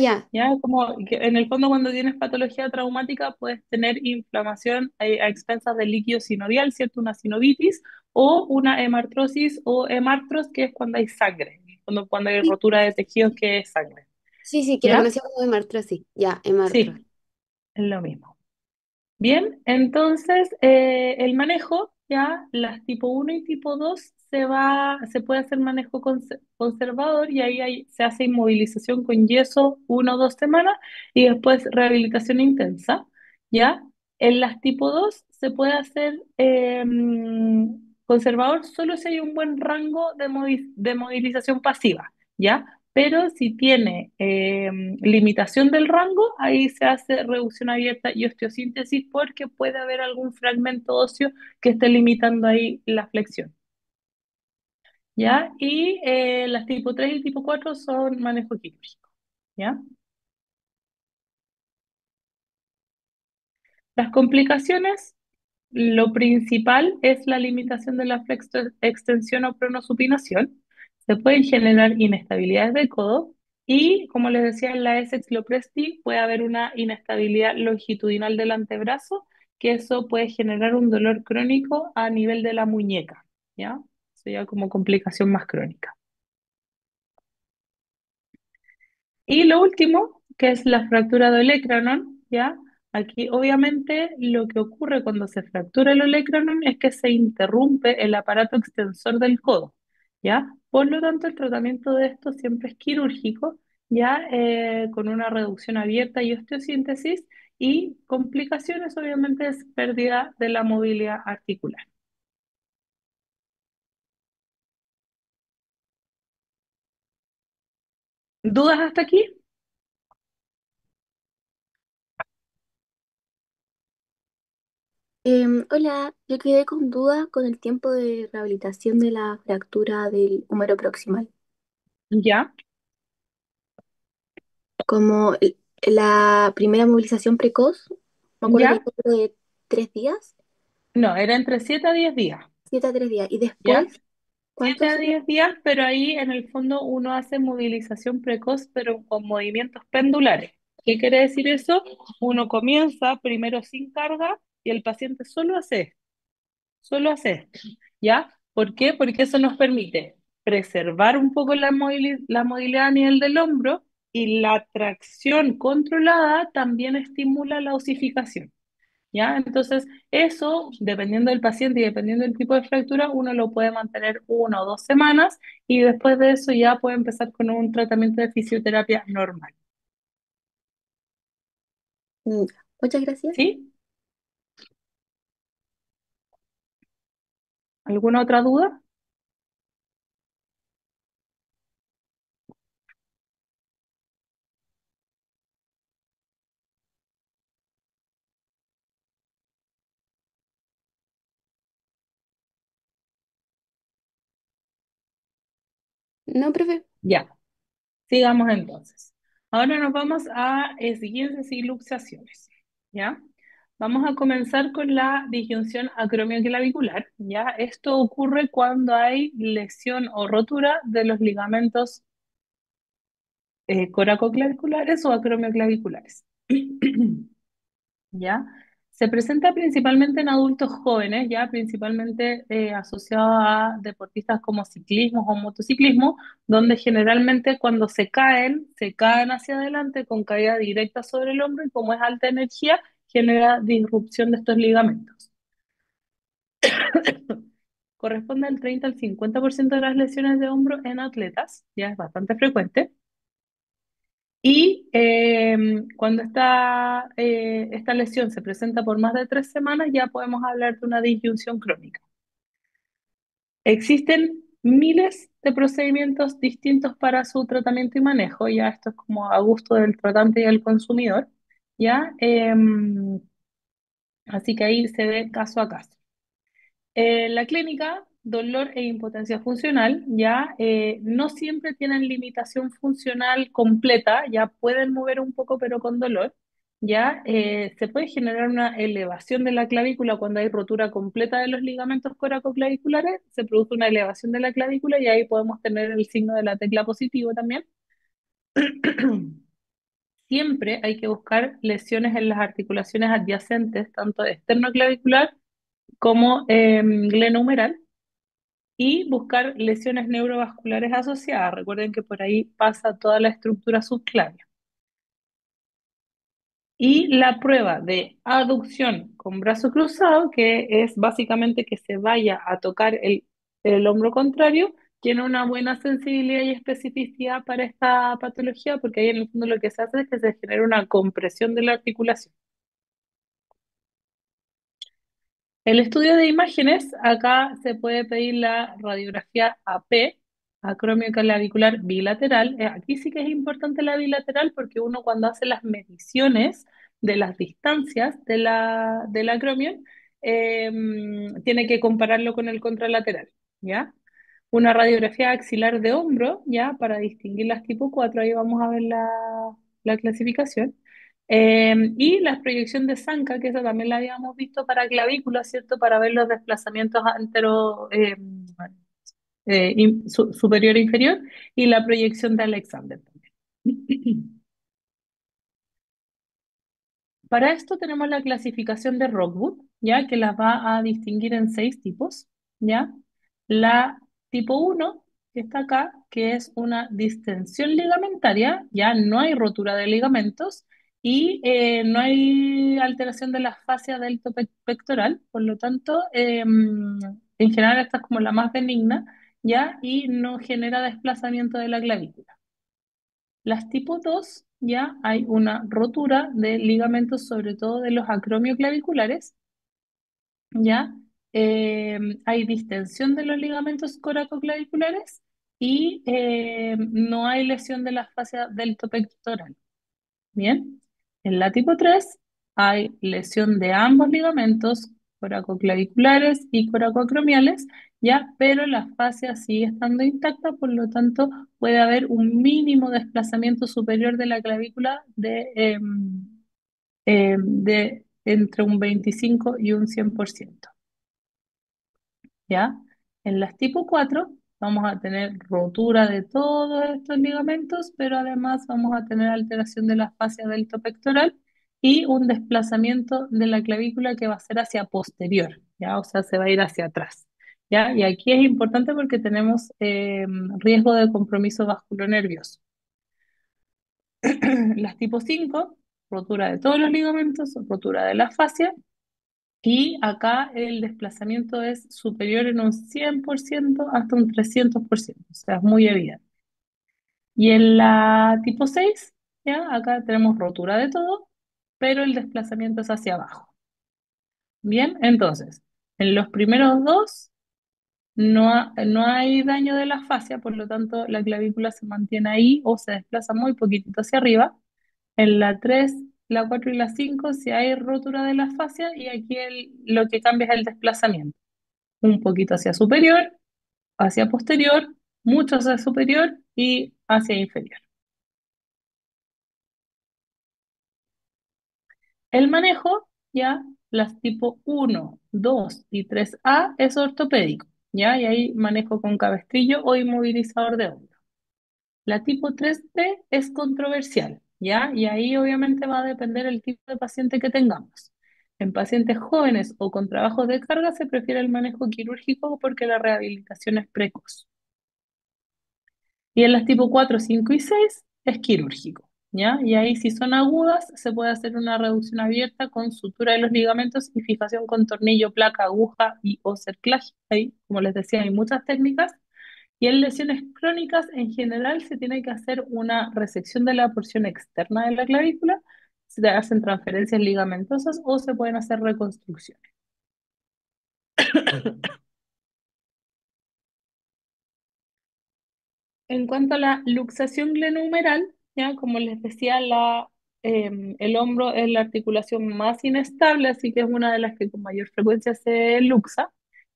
ya. Ya, como que en el fondo cuando tienes patología traumática puedes tener inflamación a expensas del líquido sinovial, ¿cierto? Una sinovitis o una hemartrosis o hemartros, que es cuando hay sangre. cuando hay Sí, rotura de tejidos que es sangre. sí, sí, que lo ¿Ya? conocía como hemartra, sí. Ya, hemartra. Sí, es lo mismo. Bien, entonces el manejo, ya las tipo uno y tipo 2 se puede hacer manejo conservador y ahí se hace inmovilización con yeso 1 o 2 semanas y después rehabilitación intensa, ¿ya? En las tipo 2 se puede hacer conservador solo si hay un buen rango de movilización pasiva, ¿ya? Pero si tiene limitación del rango, ahí se hace reducción abierta y osteosíntesis porque puede haber algún fragmento óseo que esté limitando ahí la flexión, ¿ya? Y las tipo 3 y tipo 4 son manejo quirúrgico, ¿ya? Las complicaciones, lo principal es la limitación de la extensión o pronosupinación. Se pueden generar inestabilidades de codo y, como les decía, en la Essex Lopresti puede haber una inestabilidad longitudinal del antebrazo, que eso puede generar un dolor crónico a nivel de la muñeca, ¿ya? Eso ya como complicación más crónica. Y lo último, que es la fractura del olecranon, ¿ya? Aquí obviamente lo que ocurre cuando se fractura el olecranon es que se interrumpe el aparato extensor del codo, ¿ya? Por lo tanto, el tratamiento de esto siempre es quirúrgico, ¿ya? Con una reducción abierta y osteosíntesis y complicaciones obviamente es pérdida de la movilidad articular. ¿Dudas hasta aquí? Hola, yo quedé con duda con el tiempo de rehabilitación de la fractura del húmero proximal. Ya, Como la primera movilización precoz, me acuerdo que ya. fue de 3 días, No, era entre 7 a 10 días, 7 a 3 días. Y ¿ya? después, siete ¿cuánto a sería? 10 días, pero ahí en el fondo uno hace movilización precoz, pero con movimientos pendulares. ¿Qué quiere decir eso? Uno comienza primero sin carga y el paciente solo hace esto, ¿ya? ¿Por qué? Porque eso nos permite preservar un poco la movilidad a nivel del hombro y la tracción controlada también estimula la osificación. ¿Ya? Entonces, eso, dependiendo del paciente y dependiendo del tipo de fractura, uno lo puede mantener 1 o 2 semanas y después de eso ya puede empezar con un tratamiento de fisioterapia normal. Mm, Muchas gracias. ¿Sí? ¿Alguna otra duda? No, profe. Ya, sigamos entonces. Ahora nos vamos a esguinces y luxaciones, ¿ya? Vamos a comenzar con la disyunción acromioclavicular, ¿ya? Esto ocurre cuando hay lesión o rotura de los ligamentos coracoclaviculares o acromioclaviculares. ¿Ya? Se presenta principalmente en adultos jóvenes, ya principalmente asociado a deportistas como ciclismo o motociclismo, donde generalmente cuando se caen hacia adelante con caída directa sobre el hombro y como es alta energía, genera disrupción de estos ligamentos. Corresponde al 30 al 50% de las lesiones de hombro en atletas, ya es bastante frecuente. Y cuando esta lesión se presenta por más de 3 semanas, ya podemos hablar de una disyunción crónica. Existen miles de procedimientos distintos para su tratamiento y manejo, ya esto es como a gusto del tratante y del consumidor, ya. Así que ahí se ve caso a caso. La clínica, dolor e impotencia funcional, ya no siempre tienen limitación funcional completa, ya pueden mover un poco pero con dolor, ya se puede generar una elevación de la clavícula cuando hay rotura completa de los ligamentos coracoclaviculares, se produce una elevación de la clavícula y ahí podemos tener el signo de la tecla positivo también. Siempre hay que buscar lesiones en las articulaciones adyacentes, tanto esternoclavicular como glenohumeral, y buscar lesiones neurovasculares asociadas. Recuerden que por ahí pasa toda la estructura subclavia. Y la prueba de aducción con brazo cruzado, que es básicamente que se vaya a tocar el hombro contrario, tiene una buena sensibilidad y especificidad para esta patología, porque ahí en el fondo lo que se hace es que se genera una compresión de la articulación. El estudio de imágenes, acá se puede pedir la radiografía AP, acromioclavicular bilateral. Aquí sí que es importante la bilateral porque uno cuando hace las mediciones de las distancias del acromio, eh, tiene que compararlo con el contralateral, ¿ya? Una radiografía axilar de hombro, ¿ya? Para distinguir las tipo 4. Ahí vamos a ver la clasificación. Y la proyección de Zanca, que esa también la habíamos visto para clavícula, ¿cierto? Para ver los desplazamientos antero, superior e inferior, y la proyección de Alexander también. Para esto tenemos la clasificación de Rockwood, ¿ya? Que las va a distinguir en 6 tipos, ¿ya? La tipo 1 que está acá, que es una distensión ligamentaria, ya no hay rotura de ligamentos y no hay alteración de la fascia deltopectoral, por lo tanto, en general esta es como la más benigna, ¿ya? Y no genera desplazamiento de la clavícula. Las tipo 2 ya hay una rotura de ligamentos, sobre todo de los acromioclaviculares, ya hay distensión de los ligamentos coracoclaviculares y no hay lesión de la fascia deltopectoral. Bien, en la tipo 3 hay lesión de ambos ligamentos coracoclaviculares y coracoacromiales, ya, pero la fascia sigue estando intacta, por lo tanto puede haber un mínimo desplazamiento superior de la clavícula de entre un 25 y un 100%. ¿Ya? En las tipo 4 vamos a tener rotura de todos estos ligamentos, pero además vamos a tener alteración de la fascia deltopectoral y un desplazamiento de la clavícula que va a ser hacia posterior, ¿ya? O sea, se va a ir hacia atrás, ¿ya? Y aquí es importante porque tenemos riesgo de compromiso vasculonervioso. Las tipo 5 rotura de todos los ligamentos, rotura de la fascia y acá el desplazamiento es superior en un 100% hasta un 300%, o sea, es muy evidente. Y en la tipo 6 ya, acá tenemos rotura de todo, pero el desplazamiento es hacia abajo. Bien, entonces, en los primeros dos no hay daño de la fascia, por lo tanto la clavícula se mantiene ahí o se desplaza muy poquitito hacia arriba. En la 3, la 4 y la 5 si hay rotura de la fascia y aquí lo que cambia es el desplazamiento. Un poquito hacia superior, hacia posterior, mucho hacia superior y hacia inferior. El manejo, ya, las tipo 1, 2 y 3A es ortopédico, ya, y ahí manejo con cabestrillo o inmovilizador de hombro. La tipo 3B es controversial, ya, y ahí obviamente va a depender el tipo de paciente que tengamos. En pacientes jóvenes o con trabajos de carga se prefiere el manejo quirúrgico porque la rehabilitación es precoz. Y en las tipo 4, 5 y 6 es quirúrgico, ¿ya? Y ahí si son agudas se puede hacer una reducción abierta con sutura de los ligamentos y fijación con tornillo, placa, aguja y o cerclaje. Ahí, como les decía, hay muchas técnicas. Y en lesiones crónicas, en general, se tiene que hacer una resección de la porción externa de la clavícula, se hacen transferencias ligamentosas o se pueden hacer reconstrucciones. En cuanto a la luxación glenohumeral, ya como les decía, el hombro es la articulación más inestable, así que es una de las que con mayor frecuencia se luxa,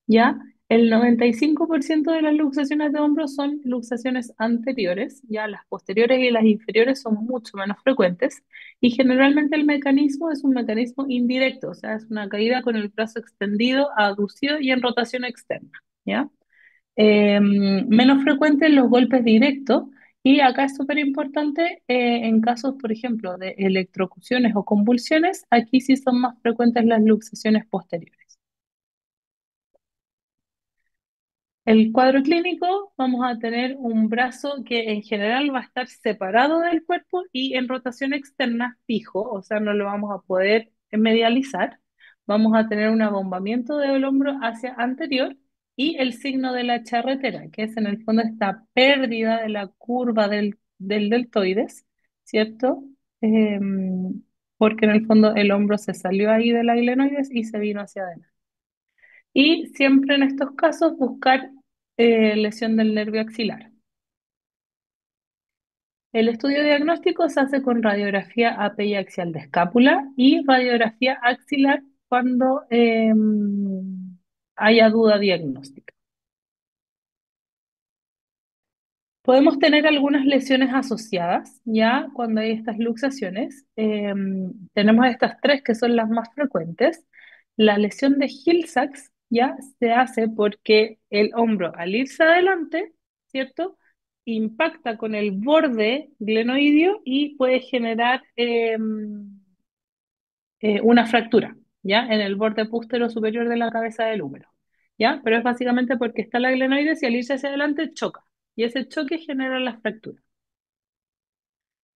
ya. El 95% de las luxaciones de hombro son luxaciones anteriores, ya las posteriores y las inferiores son mucho menos frecuentes, y generalmente el mecanismo es un mecanismo indirecto, o sea, es una caída con el brazo extendido, aducido y en rotación externa, ¿ya? Menos frecuentes los golpes directos y acá es súper importante en casos, por ejemplo, de electrocuciones o convulsiones, aquí sí son más frecuentes las luxaciones posteriores. El cuadro clínico, vamos a tener un brazo que en general va a estar separado del cuerpo y en rotación externa fijo, o sea, no lo vamos a poder medializar. Vamos a tener un abombamiento del hombro hacia anterior y el signo de la charretera, que es en el fondo esta pérdida de la curva del deltoides, ¿cierto? Porque en el fondo el hombro se salió ahí de la glenoides y se vino hacia adelante. Y siempre en estos casos buscar lesión del nervio axilar. El estudio diagnóstico se hace con radiografía AP y axial de escápula y radiografía axilar cuando haya duda diagnóstica. Podemos tener algunas lesiones asociadas, ya cuando hay estas luxaciones. Tenemos estas tres que son las más frecuentes. La lesión de Hill-Sachs ya se hace porque el hombro al irse adelante, ¿cierto? Impacta con el borde glenoideo y puede generar una fractura, ¿ya? En el borde pústero superior de la cabeza del húmero, ¿ya? Pero es básicamente porque está la glenoides y al irse hacia adelante choca, y ese choque genera la fractura.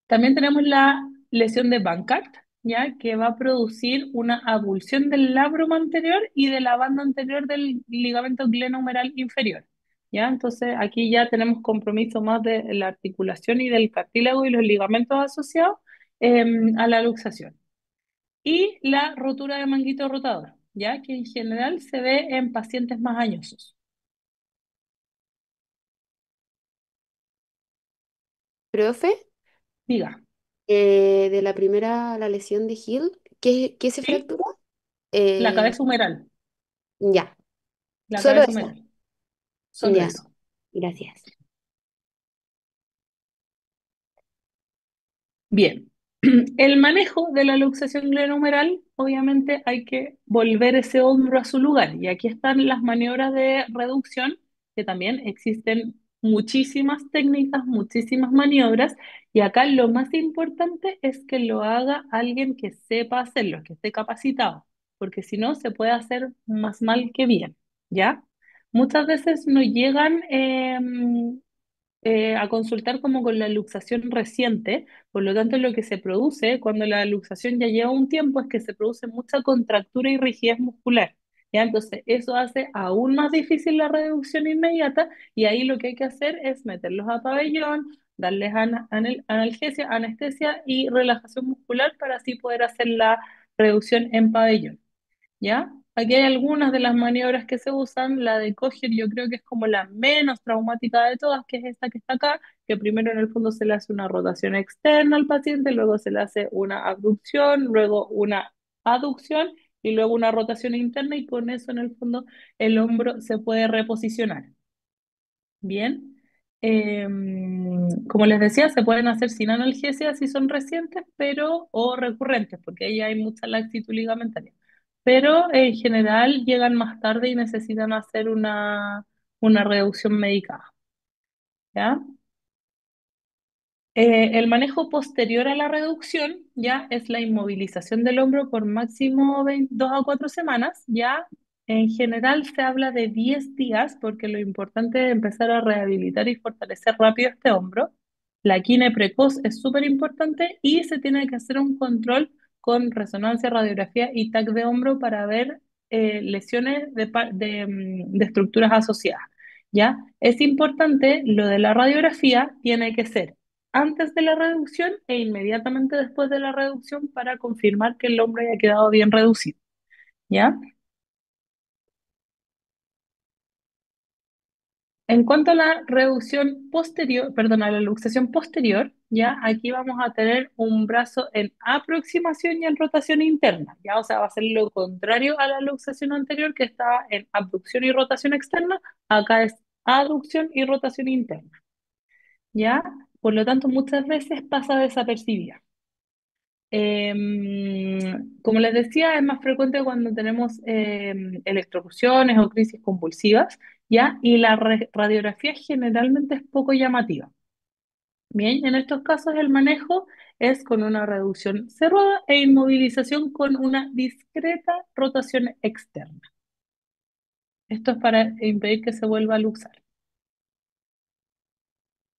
También tenemos la lesión de Bankart, ¿ya? Que va a producir una avulsión del labrum anterior y de la banda anterior del ligamento glenohumeral inferior, ¿ya? Entonces aquí ya tenemos compromiso más de la articulación y del cartílago y los ligamentos asociados a la luxación. Y la rotura de manguito rotador, ¿ya? Que en general se ve en pacientes más añosos. Profe, Diga, de la primera, la lesión de Hill, ¿qué se ¿sí? fracturó? La Eh, cabeza humeral, ya, la solo cabeza eso. humeral, solo Ya, eso. gracias. Bien, el manejo de la luxación glenohumeral, obviamente hay que volver ese hombro a su lugar. Y aquí están las maniobras de reducción, que también existen muchísimas técnicas, muchísimas maniobras. Y acá lo más importante es que lo haga alguien que sepa hacerlo, que esté capacitado, porque si no, se puede hacer más mal que bien, ¿ya? Muchas veces no llegan a consultar como con la luxación reciente, por lo tanto lo que se produce cuando la luxación ya lleva un tiempo es que se produce mucha contractura y rigidez muscular, ¿ya? Entonces eso hace aún más difícil la reducción inmediata y ahí lo que hay que hacer es meterlos a pabellón, darles analgesia, anestesia y relajación muscular para así poder hacer la reducción en pabellón. ¿Ya? Aquí hay algunas de las maniobras que se usan. La de Coger yo creo que es como la menos traumática de todas, que es esta que está acá, que primero en el fondo se le hace una rotación externa al paciente, luego se le hace una abducción, luego una aducción y luego una rotación interna y con eso en el fondo el hombro se puede reposicionar. Bien. Como les decía, se pueden hacer sin analgesia si son recientes, pero o recurrentes, porque ahí hay mucha laxitud ligamentaria. Pero en general llegan más tarde y necesitan hacer una reducción medicada, ¿ya? El manejo posterior a la reducción ya es la inmovilización del hombro por máximo 2 a 4 semanas. Ya en general se habla de 10 días porque lo importante es empezar a rehabilitar y fortalecer rápido este hombro. La quine precoz es súper importante y se tiene que hacer un control con resonancia, radiografía y TAC de hombro para ver lesiones de estructuras asociadas. ¿Ya? Es importante, lo de la radiografía tiene que ser antes de la reducción e inmediatamente después de la reducción para confirmar que el hombro haya quedado bien reducido, ¿ya? En cuanto a la reducción posterior, perdón, a la luxación posterior, ya aquí vamos a tener un brazo en aproximación y en rotación interna, ya, o sea, va a ser lo contrario a la luxación anterior que estaba en abducción y rotación externa, acá es aducción y rotación interna, ya, por lo tanto muchas veces pasa desapercibida. Como les decía, es más frecuente cuando tenemos electrocuciones o crisis convulsivas, ¿ya? Y la radiografía generalmente es poco llamativa. Bien, en estos casos el manejo es con una reducción cerrada e inmovilización con una discreta rotación externa. Esto es para impedir que se vuelva a luxar.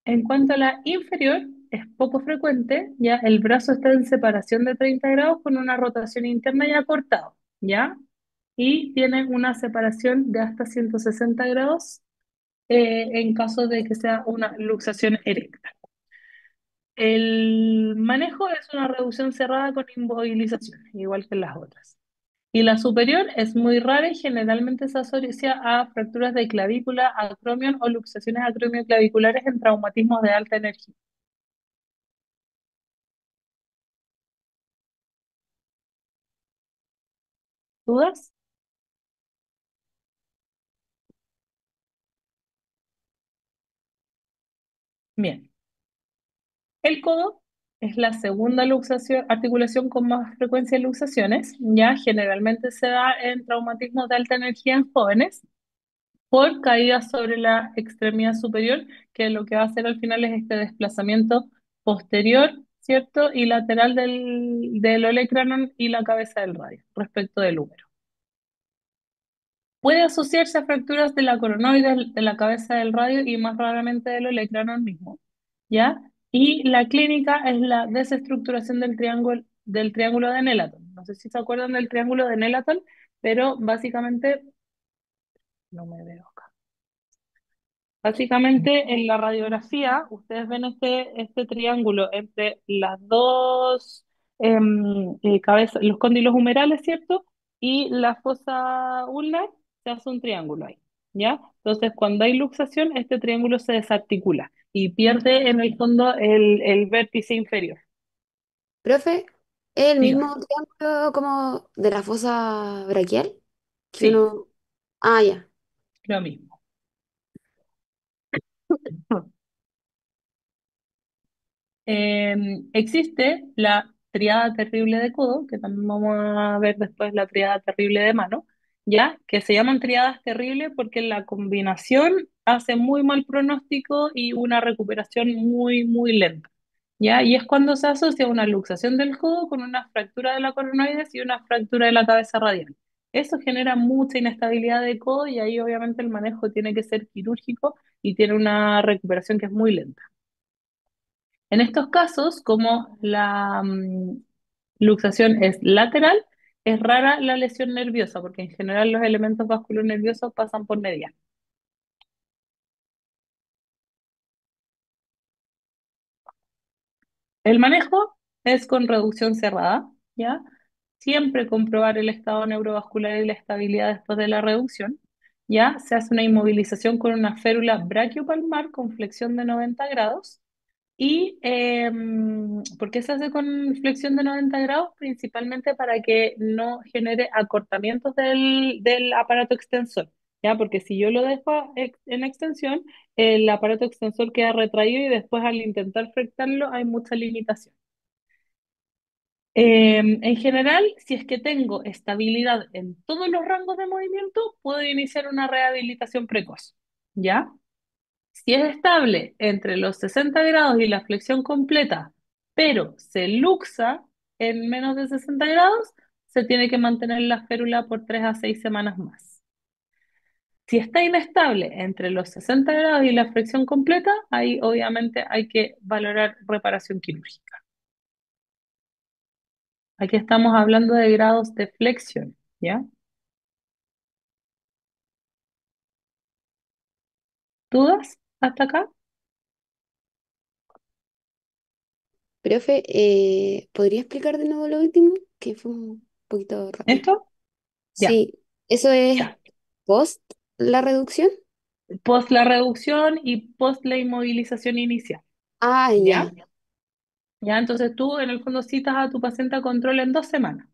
En cuanto a la inferior, es poco frecuente, ¿ya? El brazo está en separación de 30 grados con una rotación interna y acortado, ¿ya? Y tiene una separación de hasta 160 grados en caso de que sea una luxación erecta. El manejo es una reducción cerrada con inmovilización, igual que las otras. Y la superior es muy rara y generalmente se asocia a fracturas de clavícula, acromion o luxaciones acromioclaviculares en traumatismos de alta energía. ¿Dudas? Bien. El codo es la segunda luxación, articulación con más frecuencia de luxaciones. Ya generalmente se da en traumatismos de alta energía en jóvenes por caídas sobre la extremidad superior, que lo que va a hacer al final es este desplazamiento posterior, ¿cierto? Y lateral del olecranon y la cabeza del radio respecto del húmero. Puede asociarse a fracturas de la coronoide, de la cabeza del radio y más raramente del olecranon mismo, ¿ya? Y la clínica es la desestructuración del triángulo de Nelaton. No sé si se acuerdan del triángulo de Nelaton, pero básicamente, no me veo acá. Básicamente, en la radiografía, ustedes ven este triángulo entre las dos cabezas, los cóndilos humerales, ¿cierto? Y la fosa ulnar, se hace un triángulo ahí, ¿ya? Entonces, cuando hay luxación, este triángulo se desarticula y pierde en el fondo el vértice inferior. Profe, ¿es el Dígame, mismo triángulo como de la fosa braquial? Que sí, uno... Ah, ya. lo mismo. Existe la triada terrible de codo, que también vamos a ver después la triada terrible de mano, ¿ya? Que se llaman triadas terribles porque la combinación hace muy mal pronóstico y una recuperación muy, muy lenta, ¿ya? Y es cuando se asocia una luxación del codo con una fractura de la coronoides y una fractura de la cabeza radial. Eso genera mucha inestabilidad de codo y ahí obviamente el manejo tiene que ser quirúrgico y tiene una recuperación que es muy lenta. En estos casos, como la luxación es lateral, es rara la lesión nerviosa, porque en general los elementos vasculonerviosos pasan por medial. El manejo es con reducción cerrada, ¿ya? Siempre comprobar el estado neurovascular y la estabilidad después de la reducción, ¿ya? Se hace una inmovilización con una férula brachiopalmar con flexión de 90 grados. ¿Y por qué se hace con flexión de 90 grados? Principalmente para que no genere acortamientos del aparato extensor, ¿ya? Porque si yo lo dejo en extensión, el aparato extensor queda retraído y después al intentar flectarlo hay mucha limitación. En general, si es que tengo estabilidad en todos los rangos de movimiento, puedo iniciar una rehabilitación precoz, ¿ya? Si es estable entre los 60 grados y la flexión completa, pero se luxa en menos de 60 grados, se tiene que mantener la férula por 3 a 6 semanas más. Si está inestable entre los 60 grados y la flexión completa, ahí obviamente hay que valorar reparación quirúrgica. Aquí estamos hablando de grados de flexión, ¿ya? ¿Dudas hasta acá? Profe, ¿podría explicar de nuevo lo último? Que fue un poquito rápido. ¿Esto? Ya, Sí, eso es ya. post la reducción. Post la reducción y post la inmovilización inicial, Ah, ¿ya? ya. Ya, entonces tú en el fondo citas a tu paciente a control en 2 semanas.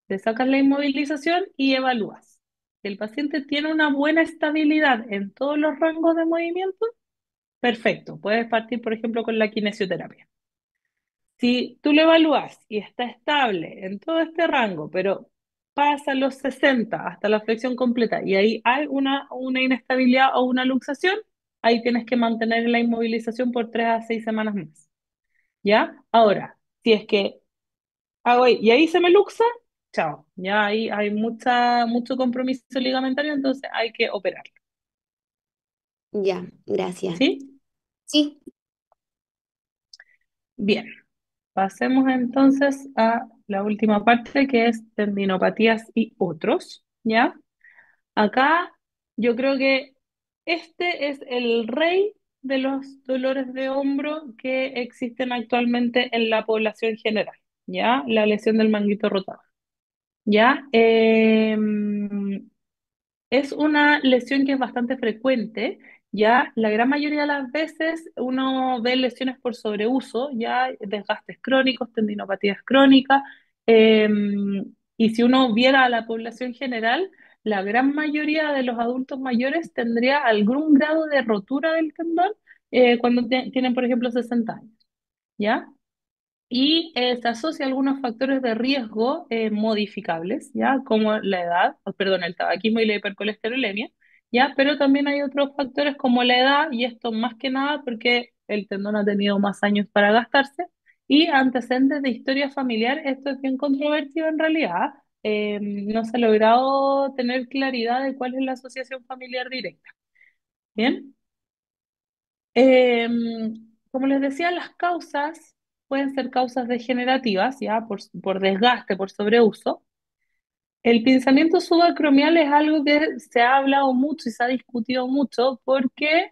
Le sacas la inmovilización y evalúas. Si el paciente tiene una buena estabilidad en todos los rangos de movimiento, perfecto. Puedes partir, por ejemplo, con la kinesioterapia. Si tú lo evalúas y está estable en todo este rango, pero pasa los 60 hasta la flexión completa y ahí hay una inestabilidad o una luxación, ahí tienes que mantener la inmovilización por 3 a 6 semanas más. ¿Ya? Ahora, si es que y ahí se me luxa, chao. Ya ahí hay mucho compromiso ligamentario, entonces hay que operar. Ya, gracias. ¿Sí? Sí, Bien. Pasemos entonces a la última parte que es tendinopatías y otros, ¿ya? Acá yo creo que este es el rey de los dolores de hombro que existen actualmente en la población general, ¿ya? La lesión del manguito rotador, ¿ya? Es una lesión que es bastante frecuente, ya la gran mayoría de las veces uno ve lesiones por sobreuso, ya desgastes crónicos, tendinopatías crónicas, eh, y si uno viera a la población general, la gran mayoría de los adultos mayores tendría algún grado de rotura del tendón cuando tienen, por ejemplo, 60 años, ¿ya? Y se asocia a algunos factores de riesgo modificables, ¿ya? Como la edad, perdón, el tabaquismo y la hipercolesterolemia, ¿ya? Pero también hay otros factores como la edad, y esto más que nada porque el tendón ha tenido más años para gastarse, y antecedentes de historia familiar. Esto es bien controvertido en realidad. No se ha logrado tener claridad de cuál es la asociación familiar directa. ¿Bien? Eh, Como les decía, las causas pueden ser causas degenerativas, ya por desgaste, por sobreuso. El pinzamiento subacromial es algo que se ha hablado mucho y se ha discutido mucho porque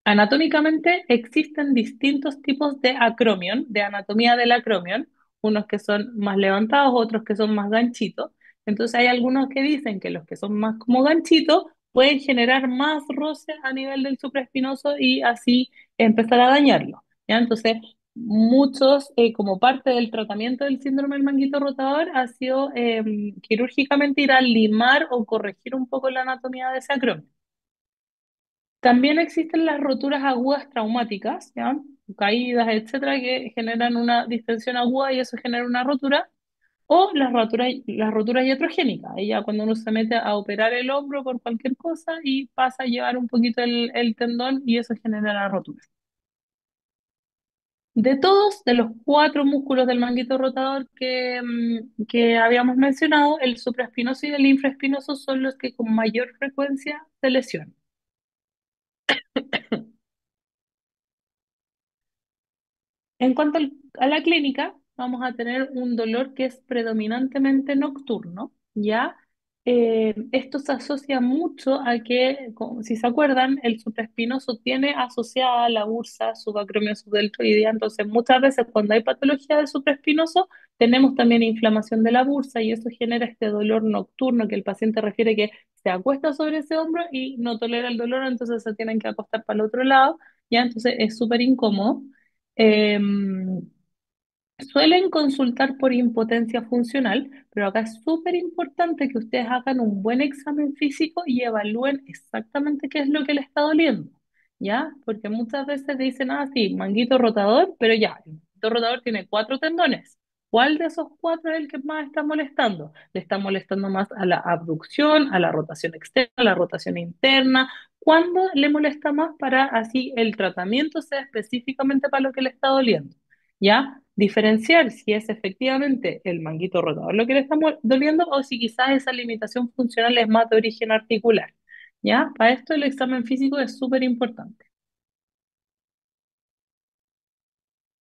anatómicamente existen distintos tipos de acromion, de anatomía del acromion, unos que son más levantados, otros que son más ganchitos. Entonces hay algunos que dicen que los que son más como ganchitos pueden generar más roce a nivel del supraespinoso y así empezar a dañarlo. ¿Ya? Entonces, muchos, como parte del tratamiento del síndrome del manguito rotador, ha sido quirúrgicamente ir a limar o corregir un poco la anatomía de ese acromion. También existen las roturas agudas traumáticas, ¿ya? Caídas, etcétera, que generan una distensión aguda y eso genera una rotura, o las roturas iatrogénicas, ahí ya cuando uno se mete a operar el hombro por cualquier cosa y pasa a llevar un poquito el tendón y eso genera la rotura. De todos, de los cuatro músculos del manguito rotador que habíamos mencionado, el supraespinoso y el infraespinoso son los que con mayor frecuencia se lesionan. En cuanto a la clínica, vamos a tener un dolor que es predominantemente nocturno, ¿ya? Esto se asocia mucho a que, si se acuerdan, el supraespinoso tiene asociada la bursa subacromio subdeltoidea, entonces muchas veces cuando hay patología del supraespinoso, tenemos también inflamación de la bursa y eso genera este dolor nocturno que el paciente refiere que se acuesta sobre ese hombro y no tolera el dolor, entonces se tienen que acostar para el otro lado, ¿ya? Entonces es súper incómodo. Em, Suelen consultar por impotencia funcional, pero acá es súper importante que ustedes hagan un buen examen físico y evalúen exactamente qué es lo que le está doliendo, ¿ya? Porque muchas veces dicen, ah, sí, manguito rotador, pero ya, el manguito rotador tiene cuatro tendones. ¿Cuál de esos cuatro es el que más está molestando? ¿Le está molestando más a la abducción, a la rotación externa, a la rotación interna? ¿Cuándo le molesta más para así el tratamiento sea específicamente para lo que le está doliendo? ¿Ya? Diferenciar si es efectivamente el manguito rotador lo que le está doliendo o si quizás esa limitación funcional es más de origen articular. ¿Ya? Para esto el examen físico es súper importante.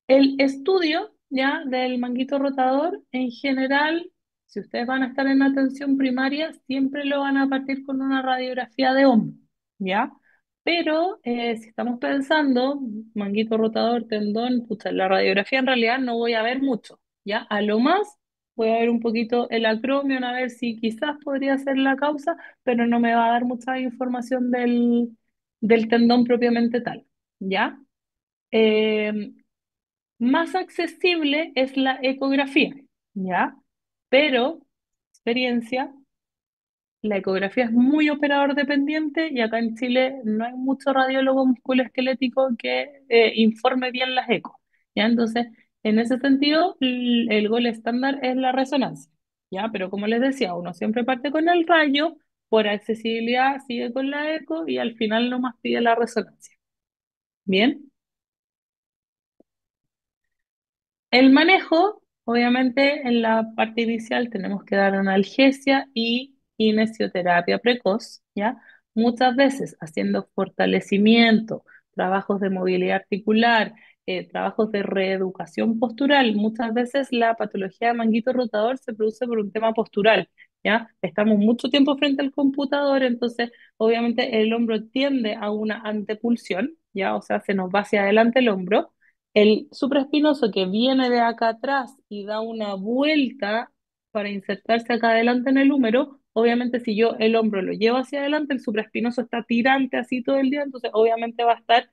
El estudio ya del manguito rotador, en general, si ustedes van a estar en atención primaria, siempre lo van a partir con una radiografía de hombro, ¿ya? Pero si estamos pensando, manguito rotador, tendón, pucha, la radiografía en realidad no voy a ver mucho, ¿ya? A lo más voy a ver un poquito el acromion, a ver si quizás podría ser la causa, pero no me va a dar mucha información del tendón propiamente tal, ¿ya? Eh, Más accesible es la ecografía, ¿ya? Pero, experiencia, la ecografía es muy operador dependiente y acá en Chile no hay mucho radiólogo musculoesquelético que informe bien las ecos, ¿ya? Entonces, en ese sentido, el gol estándar es la resonancia, ¿ya? Pero como les decía, uno siempre parte con el rayo, por accesibilidad sigue con la eco y al final nomás pide la resonancia. Bien, el manejo. Obviamente, en la parte inicial tenemos que dar analgesia y kinesioterapia precoz, ¿ya? Muchas veces haciendo fortalecimiento, trabajos de movilidad articular, trabajos de reeducación postural. Muchas veces la patología de manguito rotador se produce por un tema postural, ¿ya? Estamos mucho tiempo frente al computador, entonces obviamente el hombro tiende a una antepulsión, ¿ya? O sea, se nos va hacia adelante el hombro. El supraespinoso que viene de acá atrás y da una vuelta para insertarse acá adelante en el húmero, obviamente si yo el hombro lo llevo hacia adelante, el supraespinoso está tirante así todo el día, entonces obviamente va a estar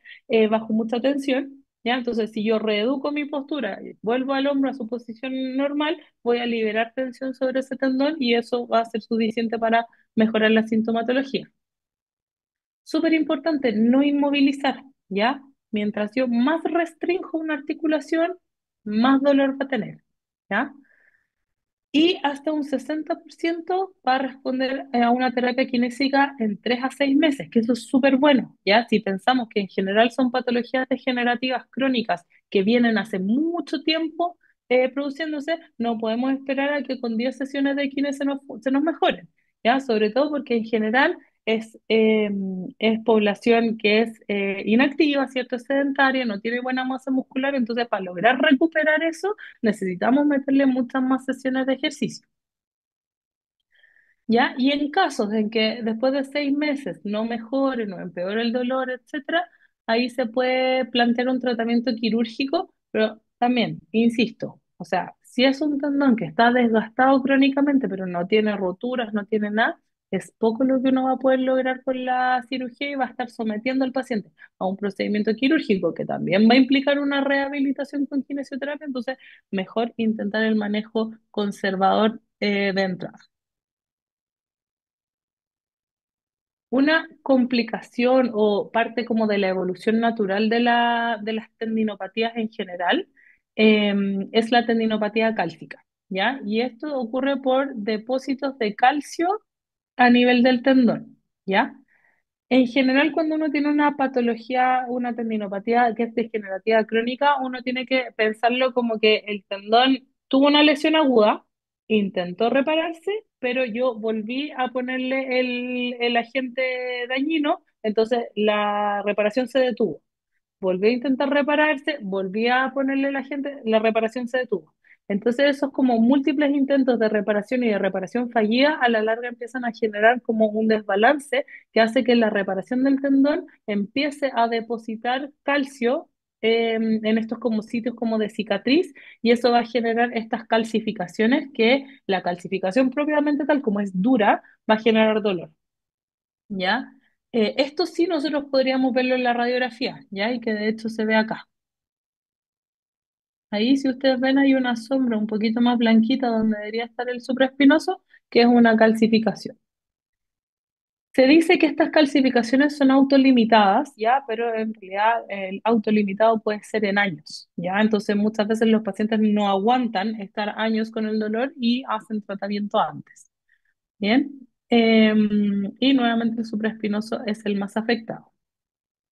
bajo mucha tensión, ¿ya? Entonces si yo reeduco mi postura, y vuelvo al hombro a su posición normal, voy a liberar tensión sobre ese tendón y eso va a ser suficiente para mejorar la sintomatología. Súper importante, no inmovilizar, ¿ya? Mientras yo más restrinjo una articulación, más dolor va a tener, ¿ya? Y hasta un 60% va a responder a una terapia kinésica en 3 a 6 meses, que eso es súper bueno, ¿ya? Si pensamos que en general son patologías degenerativas crónicas que vienen hace mucho tiempo produciéndose, no podemos esperar a que con 10 sesiones de kines se nos mejoren, ¿ya? Sobre todo porque en general es población que es inactiva, ¿cierto? Es sedentaria, no tiene buena masa muscular, entonces para lograr recuperar eso necesitamos meterle muchas más sesiones de ejercicio, ¿ya? Y en casos en que después de 6 meses no mejore o empeore el dolor, etcétera, ahí se puede plantear un tratamiento quirúrgico, pero también, insisto, o sea, si es un tendón que está desgastado crónicamente, pero no tiene roturas, no tiene nada, es poco lo que uno va a poder lograr con la cirugía y va a estar sometiendo al paciente a un procedimiento quirúrgico que también va a implicar una rehabilitación con kinesioterapia, entonces mejor intentar el manejo conservador de entrada. Una complicación o parte como de la evolución natural de las tendinopatías en general eh, es la tendinopatía cálcica, ¿ya? Y esto ocurre por depósitos de calcio a nivel del tendón, ¿ya? En general, cuando uno tiene una patología, una tendinopatía que es degenerativa crónica, uno tiene que pensarlo como que el tendón tuvo una lesión aguda, intentó repararse, pero yo volví a ponerle el agente dañino, entonces la reparación se detuvo. Volví a intentar repararse, volví a ponerle la gente, la reparación se detuvo. Entonces esos como múltiples intentos de reparación y de reparación fallida a la larga empiezan a generar como un desbalance que hace que la reparación del tendón empiece a depositar calcio en estos como sitios como de cicatriz y eso va a generar estas calcificaciones que la calcificación propiamente tal como es dura va a generar dolor. ¿Ya? Esto sí nosotros podríamos verlo en la radiografía, ¿ya? Y que de hecho se ve acá. Ahí, si ustedes ven, hay una sombra un poquito más blanquita donde debería estar el supraespinoso, que es una calcificación. Se dice que estas calcificaciones son autolimitadas, ¿ya? Pero en realidad el autolimitado puede ser en años, ¿ya? Entonces muchas veces los pacientes no aguantan estar años con el dolor y hacen tratamiento antes, ¿bien? Y nuevamente el supraespinoso es el más afectado.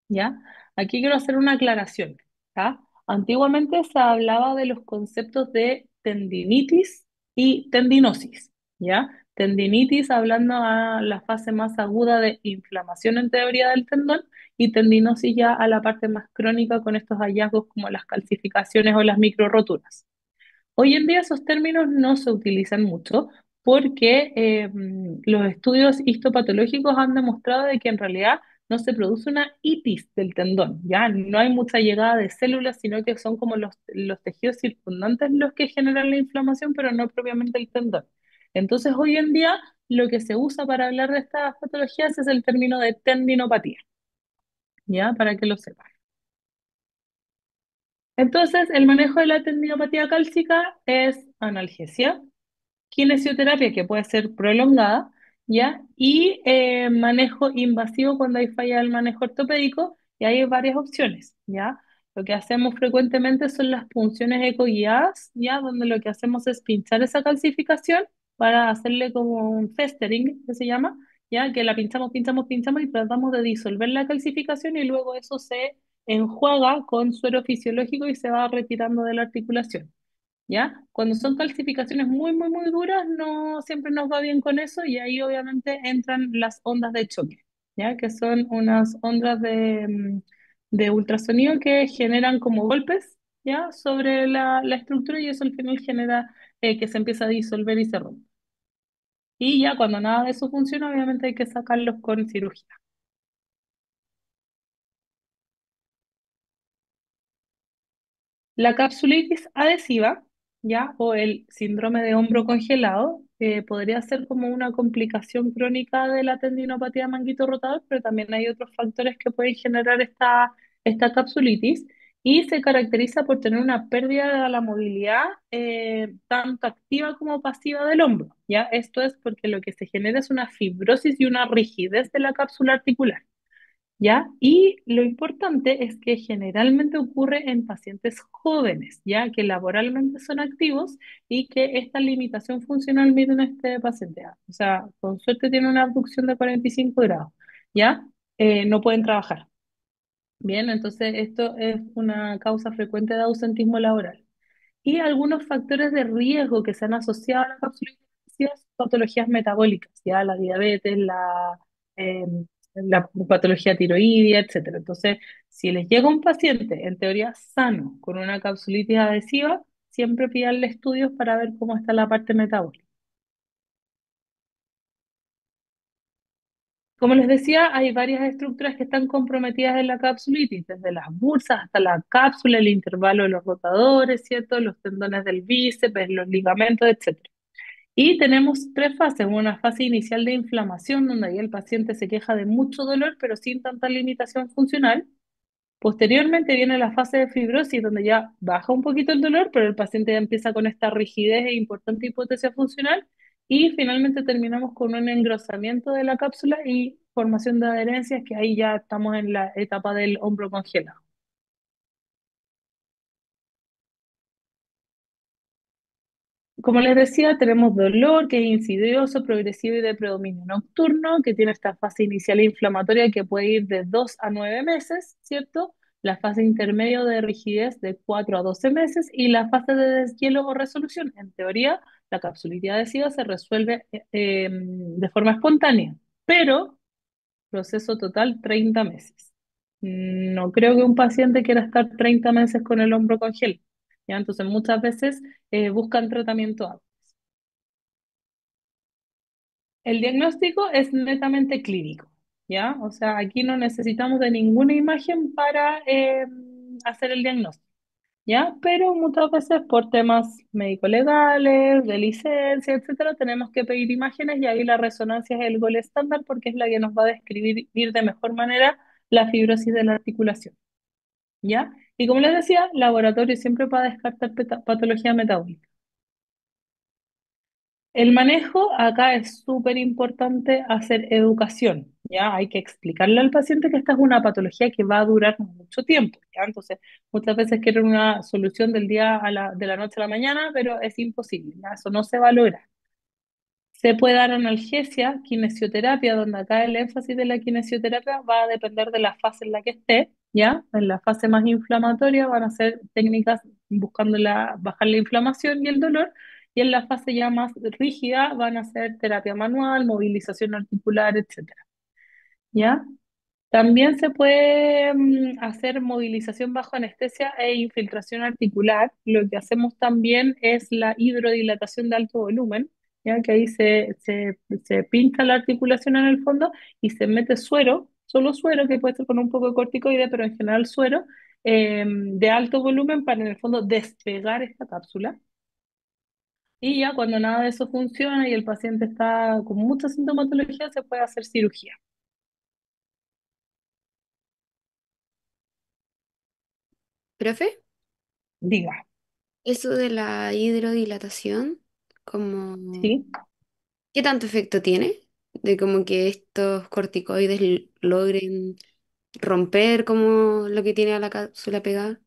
¿Ya? Aquí quiero hacer una aclaración, ¿ya? Antiguamente se hablaba de los conceptos de tendinitis y tendinosis, ¿ya? Tendinitis hablando a la fase más aguda de inflamación en teoría del tendón y tendinosis ya a la parte más crónica con estos hallazgos como las calcificaciones o las microroturas. Hoy en día esos términos no se utilizan mucho porque los estudios histopatológicos han demostrado de que en realidad no se produce una itis del tendón, ¿ya? No hay mucha llegada de células, sino que son como los tejidos circundantes los que generan la inflamación, pero no propiamente el tendón. Entonces, hoy en día lo que se usa para hablar de estas patologías es el término de tendinopatía, ¿ya? Para que lo sepan. Entonces, el manejo de la tendinopatía cálcica es analgesia, kinesioterapia que puede ser prolongada, ¿ya? Y manejo invasivo cuando hay falla del manejo ortopédico, y hay varias opciones, ¿ya? Lo que hacemos frecuentemente son las punciones ecoguiadas, ¿ya? Donde lo que hacemos es pinchar esa calcificación para hacerle como un festering, que se llama, ¿ya? Que la pinchamos, pinchamos, pinchamos y tratamos de disolver la calcificación y luego eso se enjuaga con suero fisiológico y se va retirando de la articulación. ¿ya? Cuando son calcificaciones muy, muy, muy duras, no siempre nos va bien con eso y ahí obviamente entran las ondas de choque, ¿ya? Que son unas ondas de ultrasonido que generan como golpes, ¿ya? Sobre la estructura y eso al final genera que se empieza a disolver y se rompe. Y ya cuando nada de eso funciona, obviamente hay que sacarlos con cirugía. La capsulitis adhesiva, ¿ya? O el síndrome de hombro congelado, podría ser como una complicación crónica de la tendinopatía manguito rotador, pero también hay otros factores que pueden generar esta capsulitis y se caracteriza por tener una pérdida de la movilidad tanto activa como pasiva del hombro, ¿ya? Esto es porque lo que se genera es una fibrosis y una rigidez de la cápsula articular. ¿Ya? Y lo importante es que generalmente ocurre en pacientes jóvenes, ¿ya? Que laboralmente son activos y que esta limitación funcional mide en este paciente. O sea, con suerte tiene una abducción de 45 grados, ¿ya? No pueden trabajar. Bien, entonces esto es una causa frecuente de ausentismo laboral y algunos factores de riesgo que se han asociado a la capsulitis son patologías metabólicas, ya la diabetes, la patología tiroidea, etcétera. Entonces, si les llega un paciente en teoría sano con una capsulitis adhesiva, siempre pidanle estudios para ver cómo está la parte metabólica. Como les decía, hay varias estructuras que están comprometidas en la capsulitis, desde las bursas hasta la cápsula, el intervalo de los rotadores, ¿cierto? Los tendones del bíceps, los ligamentos, etcétera. Y tenemos tres fases, una fase inicial de inflamación, donde ahí el paciente se queja de mucho dolor, pero sin tanta limitación funcional. Posteriormente viene la fase de fibrosis, donde ya baja un poquito el dolor, pero el paciente ya empieza con esta rigidez e importante hipotesia funcional. Y finalmente terminamos con un engrosamiento de la cápsula y formación de adherencias, que ahí ya estamos en la etapa del hombro congelado. Como les decía, tenemos dolor que es insidioso, progresivo y de predominio nocturno, que tiene esta fase inicial inflamatoria que puede ir de 2 a 9 meses, ¿cierto? La fase intermedia de rigidez de 4 a 12 meses y la fase de deshielo o resolución. En teoría, la capsulitis adhesiva se resuelve de forma espontánea, pero proceso total 30 meses. No creo que un paciente quiera estar 30 meses con el hombro congelado, ¿ya? Entonces muchas veces buscan tratamiento. El diagnóstico es netamente clínico, ¿ya? O sea, aquí no necesitamos de ninguna imagen para hacer el diagnóstico, ¿ya? Pero muchas veces por temas médico-legales, de licencia, etcétera, tenemos que pedir imágenes y ahí la resonancia es el gol estándar porque es la que nos va a describir de mejor manera la fibrosis de la articulación, ¿ya? Y como les decía, laboratorio siempre para descartar patología metabólica. El manejo acá es súper importante hacer educación, ¿ya? Hay que explicarle al paciente que esta es una patología que va a durar mucho tiempo, ¿ya? Entonces, muchas veces quieren una solución de la noche a la mañana, pero es imposible, ¿ya? Eso no se va a lograr. Se puede dar analgesia, kinesioterapia, donde acá el énfasis de la kinesioterapia va a depender de la fase en la que esté, ¿ya? En la fase más inflamatoria van a ser técnicas buscando bajar la inflamación y el dolor, y en la fase ya más rígida van a ser terapia manual, movilización articular, etcétera, ¿ya? También se puede hacer movilización bajo anestesia e infiltración articular. Lo que hacemos también es la hidrodilatación de alto volumen, ya que ahí se pincha la articulación en el fondo y se mete suero, solo suero, que puede ser con un poco de corticoide, pero en general suero, de alto volumen para en el fondo despegar esta cápsula. Y ya cuando nada de eso funciona y el paciente está con mucha sintomatología, se puede hacer cirugía. Profe, Diga, eso de la hidrodilatación, como, ¿sí? ¿qué tanto efecto tiene? De como que estos corticoides logren romper como lo que tiene a la cápsula pegada.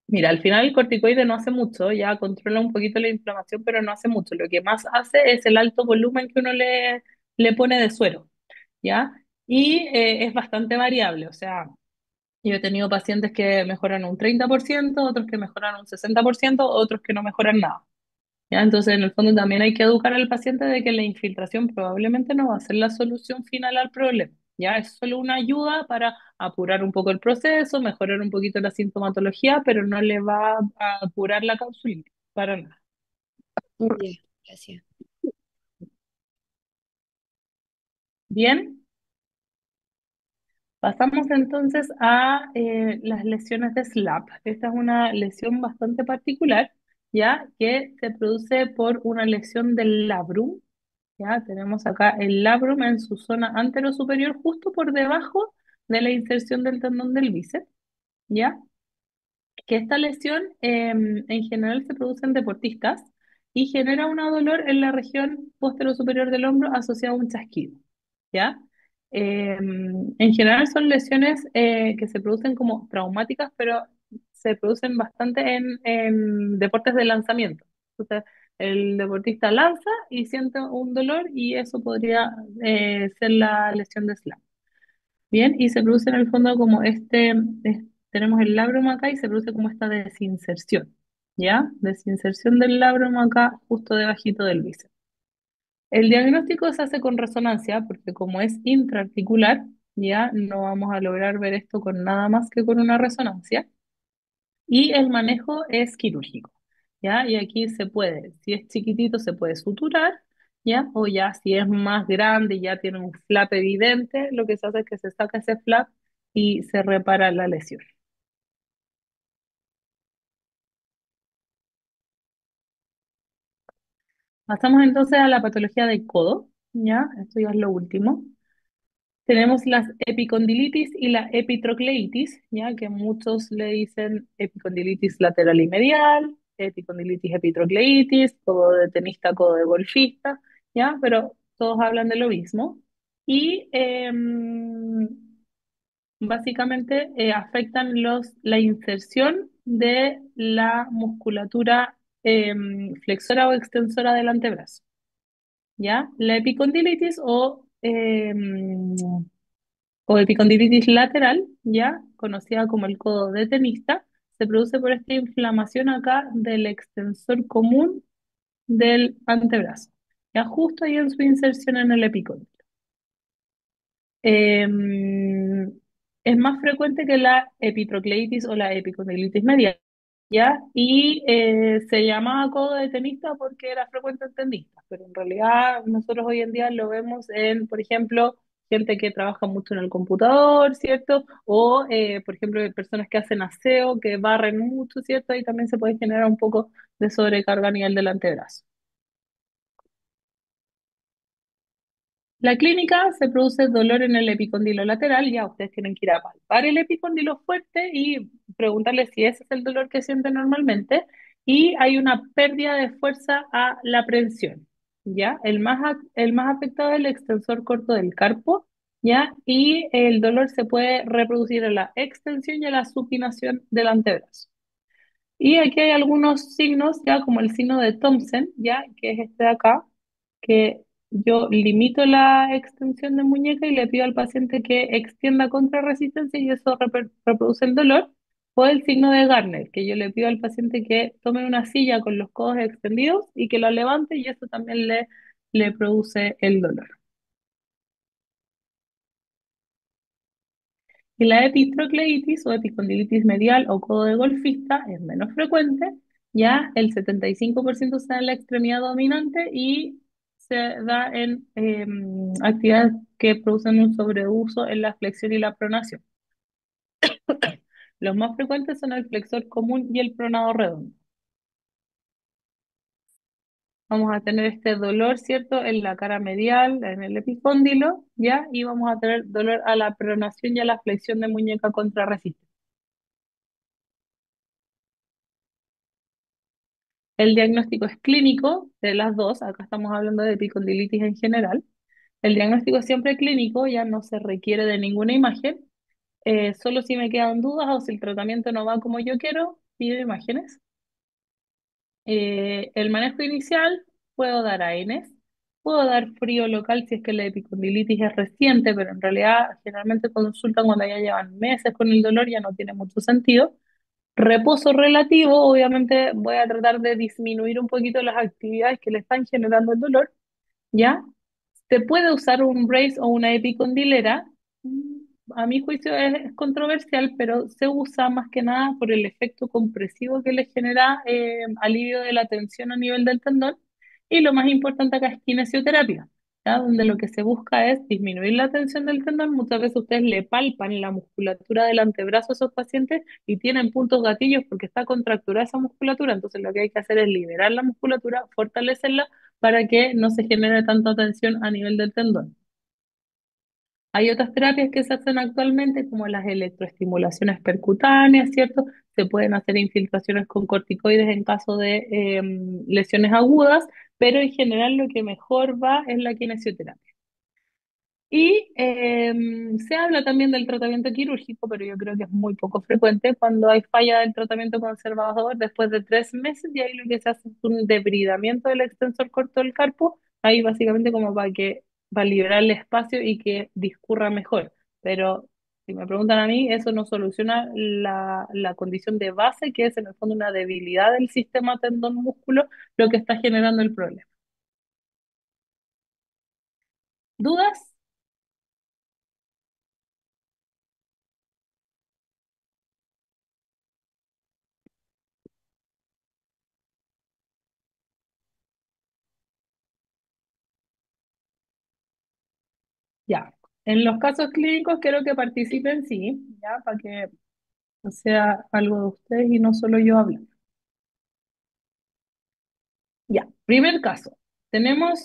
Mira, al final el corticoide no hace mucho, ya controla un poquito la inflamación, pero no hace mucho. Lo que más hace es el alto volumen que uno le pone de suero, ¿ya? Y es bastante variable, o sea, Yo he tenido pacientes que mejoran un 30%, otros que mejoran un 60%, otros que no mejoran nada. ¿Ya? Entonces, en el fondo también hay que educar al paciente de que la infiltración probablemente no va a ser la solución final al problema. Ya es solo una ayuda para apurar un poco el proceso, mejorar un poquito la sintomatología, pero no le va a apurar la causulitis, para nada. Ya, gracias. Bien, pasamos entonces a las lesiones de SLAP. Esta es una lesión bastante particular, ya que se produce por una lesión del labrum. Ya tenemos acá el labrum en su zona anterosuperior, justo por debajo de la inserción del tendón del bíceps, ¿ya? Que esta lesión en general se produce en deportistas y genera un dolor en la región posterior-superior del hombro asociado a un chasquido, ¿ya? En general son lesiones que se producen como traumáticas, pero se producen bastante en deportes de lanzamiento. Entonces, el deportista lanza y siente un dolor y eso podría ser la lesión de SLAP. Bien, y se produce en el fondo como tenemos el labrum acá y se produce como esta desinserción, ¿ya? Desinserción del labrum acá justo debajito del bíceps. El diagnóstico se hace con resonancia porque como es intraarticular, ya no vamos a lograr ver esto con nada más que con una resonancia. Y el manejo es quirúrgico, ¿ya? Y aquí se puede, si es chiquitito, se puede suturar, ¿ya? O ya si es más grande, ya tiene un flap evidente, lo que se hace es que se saca ese flap y se repara la lesión. Pasamos entonces a la patología del codo, ¿ya? Esto ya es lo último. Tenemos las epicondilitis y la epitrocleitis, ya que muchos le dicen epicondilitis lateral y medial, epicondilitis epitrocleitis, codo de tenista, codo de golfista, ya, pero todos hablan de lo mismo. Y básicamente afectan la inserción de la musculatura flexora o extensora del antebrazo, ¿ya? La epicondilitis o epicondilitis lateral, ya conocida como el codo de tenista, se produce por esta inflamación acá del extensor común del antebrazo, ya justo ahí en su inserción en el epicóndilo. Em, es más frecuente que la epitrocleitis o la epicondilitis medial, ¿ya? Y se llamaba codo de tenista porque era frecuente en tenistas, pero en realidad nosotros hoy en día lo vemos en, por ejemplo, gente que trabaja mucho en el computador, ¿cierto? O, por ejemplo, personas que hacen aseo, que barren mucho, ¿cierto? Y también se puede generar un poco de sobrecarga a nivel del antebrazo. La clínica se produce dolor en el epicóndilo lateral, ya ustedes tienen que ir a palpar el epicóndilo fuerte y preguntarle si ese es el dolor que siente normalmente y hay una pérdida de fuerza a la prensión, ¿ya? El más afectado es el extensor corto del carpo, ¿ya? Y el dolor se puede reproducir en la extensión y en la supinación del antebrazo. Y aquí hay algunos signos, ya como el signo de Thompson, ya que es este de acá, que yo limito la extensión de muñeca y le pido al paciente que extienda contra resistencia y eso reproduce el dolor. O el signo de Garner, que yo le pido al paciente que tome una silla con los codos extendidos y que lo levante y eso también le produce el dolor. Y la epitrocleitis o epicondilitis medial o codo de golfista es menos frecuente, ya el 75% se da en la extremidad dominante y se da en actividades que producen un sobreuso en la flexión y la pronación. Los más frecuentes son el flexor común y el pronado redondo. Vamos a tener este dolor, ¿cierto? En la cara medial, en el epicóndilo, ¿ya? Y vamos a tener dolor a la pronación y a la flexión de muñeca contra resistente. El diagnóstico es clínico de las dos, acá estamos hablando de epicondilitis en general. El diagnóstico es siempre clínico, ya no se requiere de ninguna imagen. Solo si me quedan dudas o si el tratamiento no va como yo quiero, pido imágenes. El manejo inicial, puedo dar ANs, Puedo dar frío local si es que la epicondilitis es reciente, pero en realidad generalmente consultan cuando ya llevan meses con el dolor, ya no tiene mucho sentido. Reposo relativo, obviamente voy a tratar de disminuir un poquito las actividades que le están generando el dolor, ¿ya? Se puede usar un brace o una epicondilera. Mm, A mi juicio es controversial, pero se usa más que nada por el efecto compresivo que le genera alivio de la tensión a nivel del tendón. Y lo más importante acá es kinesioterapia, ¿ya? Donde lo que se busca es disminuir la tensión del tendón. Muchas veces ustedes le palpan la musculatura del antebrazo a esos pacientes y tienen puntos gatillos porque está contracturada esa musculatura. Entonces lo que hay que hacer es liberar la musculatura, fortalecerla para que no se genere tanta tensión a nivel del tendón. Hay otras terapias que se hacen actualmente, como las electroestimulaciones percutáneas, ¿cierto? Se pueden hacer infiltraciones con corticoides en caso de lesiones agudas, pero en general lo que mejor va es la kinesioterapia. Y se habla también del tratamiento quirúrgico, pero yo creo que es muy poco frecuente cuando hay falla del tratamiento conservador después de 3 meses y ahí lo que se hace es un debridamiento del extensor corto del carpo, ahí básicamente como para liberar el espacio y que discurra mejor. Pero si me preguntan a mí, eso no soluciona la condición de base, que es en el fondo una debilidad del sistema tendón-músculo, lo que está generando el problema. ¿Dudas? Ya. En los casos clínicos quiero que participen, sí, ya, para que sea algo de ustedes y no solo yo hablando. Ya, primer caso. Estamos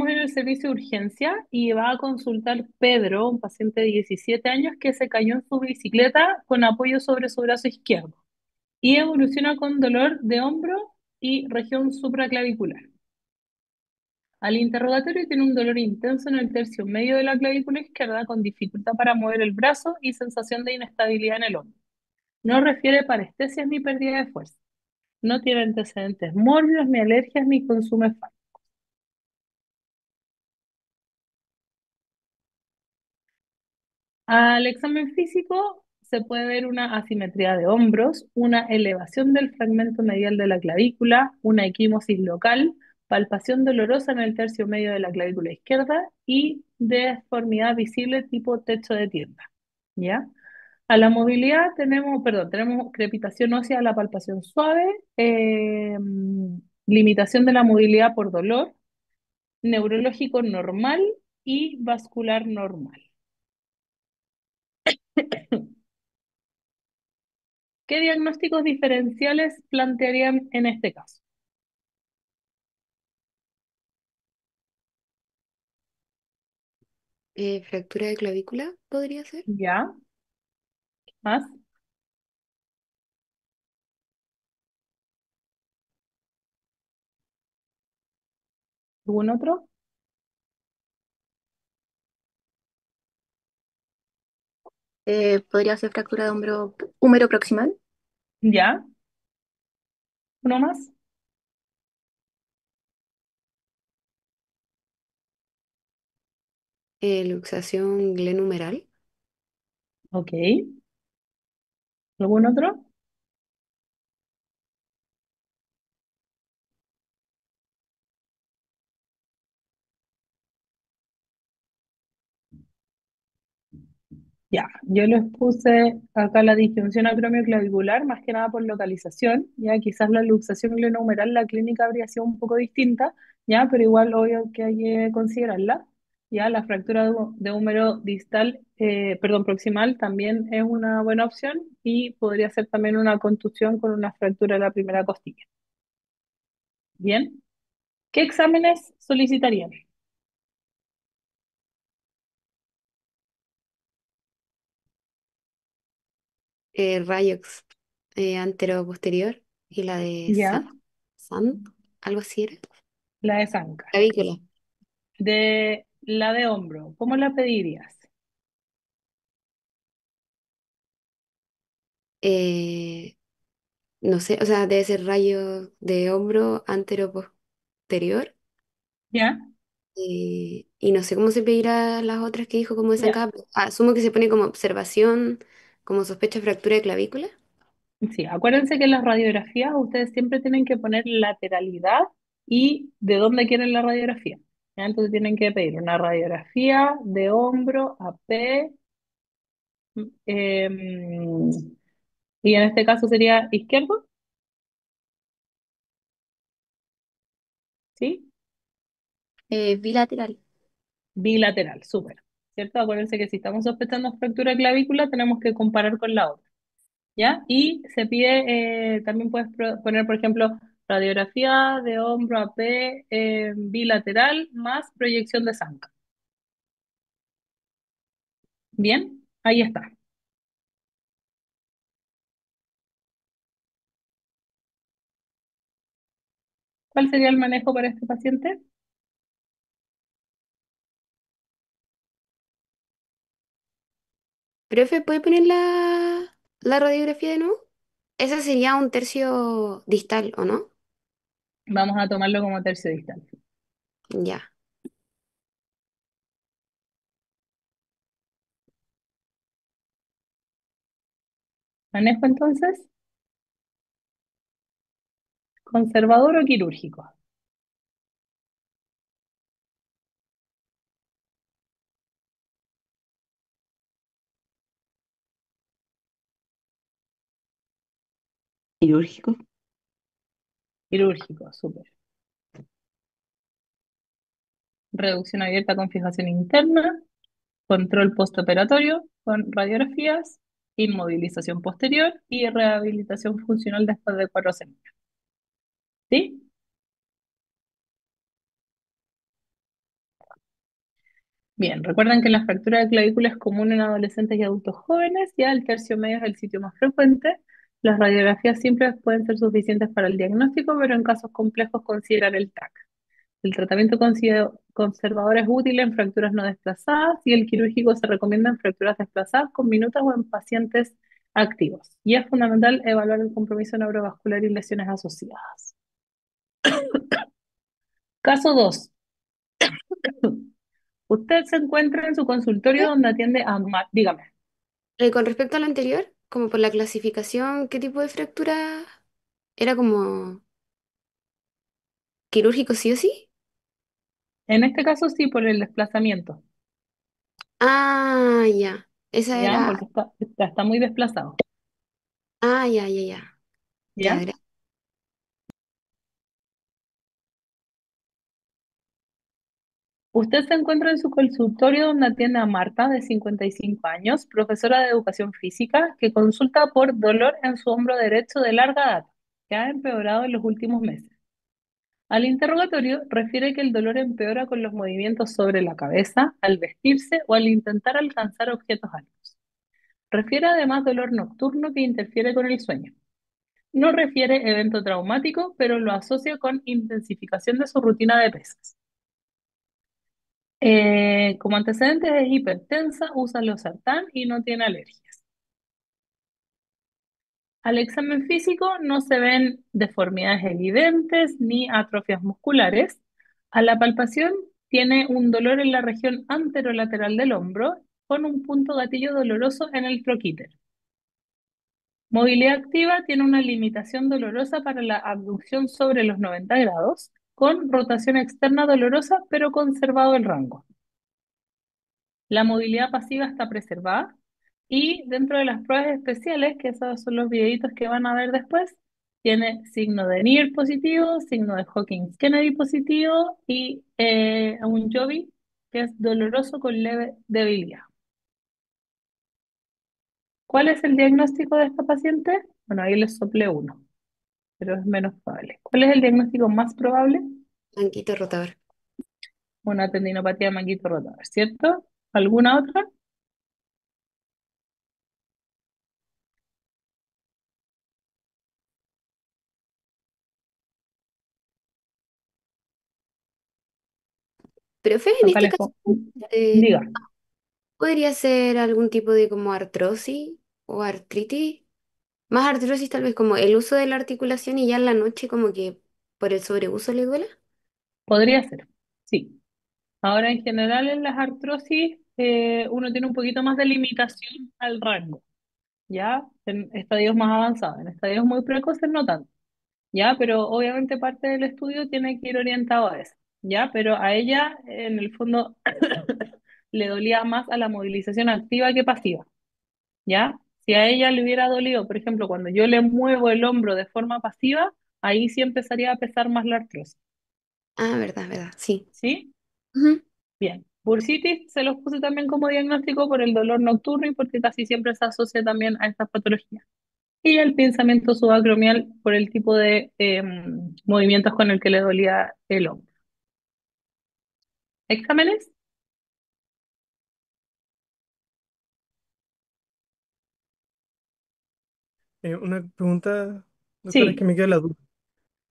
en el servicio de urgencia y va a consultar Pedro, un paciente de 17 años que se cayó en su bicicleta con apoyo sobre su brazo izquierdo y evoluciona con dolor de hombro y región supraclavicular. Al interrogatorio tiene un dolor intenso en el tercio medio de la clavícula izquierda con dificultad para mover el brazo y sensación de inestabilidad en el hombro. No refiere parestesias ni pérdida de fuerza. No tiene antecedentes mórbidos, ni alergias, ni consume fármacos. Al examen físico se puede ver una asimetría de hombros, una elevación del fragmento medial de la clavícula, una equimosis local, palpación dolorosa en el tercio medio de la clavícula izquierda y deformidad visible tipo techo de tienda. ¿Ya? A la movilidad tenemos crepitación ósea a la palpación suave, limitación de la movilidad por dolor, neurológico normal y vascular normal. ¿Qué diagnósticos diferenciales plantearían en este caso? Fractura de clavícula podría ser. ¿Ya? ¿Más? ¿Algún otro? Podría ser fractura de hombro húmero proximal. ¿Ya? ¿Uno más? Luxación glenumeral. Ok. ¿Algún otro? Ya, yo les puse acá la disfunción acromioclavicular, más que nada por localización, ya quizás la luxación glenohumeral, la clínica habría sido un poco distinta, ya, pero igual obvio que hay que considerarla, ya, la fractura de húmero distal, perdón, proximal también es una buena opción y podría ser también una contusión con una fractura de la primera costilla. Bien, ¿qué exámenes solicitarían? Rayox antero-posterior y la de Ya, Sand, algo así era. la de Zanca. Clavícula. De la de hombro, ¿cómo la pedirías? Eh, no sé, o sea, debe ser rayo de hombro antero-posterior. ¿Ya? Y no sé cómo se pedirá las otras que dijo como Ya, desancada. Asumo que se pone como observación, como sospecha de fractura de clavícula. sí, acuérdense que en las radiografías ustedes siempre tienen que poner lateralidad y de dónde quieren la radiografía. ¿Ya? Entonces tienen que pedir una radiografía de hombro a P, y en este caso sería izquierdo, ¿sí? Bilateral. Bilateral, súper. ¿Cierto? Acuérdense que si estamos sospechando fractura de clavícula, tenemos que comparar con la otra. ¿Ya? Y se pide, también puedes poner, por ejemplo, radiografía de hombro a P bilateral más proyección de zanca. Bien, ahí está. ¿Cuál sería el manejo para este paciente? Profe, ¿puede poner la radiografía de nuevo? Ese sería un tercio distal, ¿o no? Vamos a tomarlo como tercio distal. Ya. ¿Manejo entonces? ¿Conservador o quirúrgico? Quirúrgico. Quirúrgico, súper. Reducción abierta con fijación interna, control postoperatorio con radiografías, inmovilización posterior y rehabilitación funcional después de 4 semanas. ¿Sí? Bien, recuerden que la fractura de clavícula es común en adolescentes y adultos jóvenes, ya el tercio medio es el sitio más frecuente. Las radiografías simples pueden ser suficientes para el diagnóstico, pero en casos complejos considerar el TAC. El tratamiento conservador es útil en fracturas no desplazadas y el quirúrgico se recomienda en fracturas desplazadas con minutas o en pacientes activos. Y es fundamental evaluar el compromiso neurovascular y lesiones asociadas. Caso 2. Usted se encuentra en su consultorio donde atiende a... Dígame. Con respecto a lo anterior, como por la clasificación, ¿qué tipo de fractura era como quirúrgico sí o sí? En este caso sí, por el desplazamiento, Ah, ya. Esa ¿ya? era. Porque está muy desplazado, Ah, ya, ya, ya. Ya, ¿ya? Usted se encuentra en su consultorio donde atiende a Marta, de 55 años, profesora de educación física, que consulta por dolor en su hombro derecho de larga data, que ha empeorado en los últimos meses. Al interrogatorio refiere que el dolor empeora con los movimientos sobre la cabeza, al vestirse o al intentar alcanzar objetos altos. Refiere además dolor nocturno que interfiere con el sueño. No refiere evento traumático, pero lo asocia con intensificación de su rutina de pesas. Como antecedentes es hipertensa, usa losartán y no tiene alergias. Al examen físico no se ven deformidades evidentes ni atrofias musculares. A la palpación tiene un dolor en la región anterolateral del hombro con un punto gatillo doloroso en el troquíter. Movilidad activa tiene una limitación dolorosa para la abducción sobre los 90 grados, con rotación externa dolorosa, pero conservado el rango. La movilidad pasiva está preservada y dentro de las pruebas especiales, que esos son los videitos que van a ver después, tiene signo de Near positivo, signo de Hawkins-Kennedy positivo y un Jovi que es doloroso con leve debilidad. ¿Cuál es el diagnóstico de esta paciente? Bueno, ahí les soplé uno, pero es menos probable. ¿Cuál es el diagnóstico más probable? Manquito rotador. Una tendinopatía de manguito rotador, ¿cierto? ¿Alguna otra? Profe, en Acá este caso, eh, diga. ¿podría ser algún tipo de como artrosis o artritis? Más artrosis tal vez como el uso de la articulación y ya en la noche como que por el sobreuso le duela. Podría ser, sí. Ahora, en general, en las artrosis, uno tiene un poquito más de limitación al rango, ¿ya? En estadios más avanzados, en estadios muy precoces no tanto, ¿ya? Pero obviamente parte del estudio tiene que ir orientado a eso, ¿ya? Pero a ella, en el fondo, le dolía más a la movilización activa que pasiva, ¿ya? Si a ella le hubiera dolido, por ejemplo, cuando yo le muevo el hombro de forma pasiva, ahí sí empezaría a pesar más la artrosis, Ah, verdad, verdad, sí. ¿sí? Ujú. Bien. Bursitis se los puse también como diagnóstico por el dolor nocturno y porque casi siempre se asocia también a estas patologías. Y el pinzamiento subacromial por el tipo de movimientos con el que le dolía el hombro. ¿Exámenes? Una pregunta, doctora, es que Sí, me queda la duda.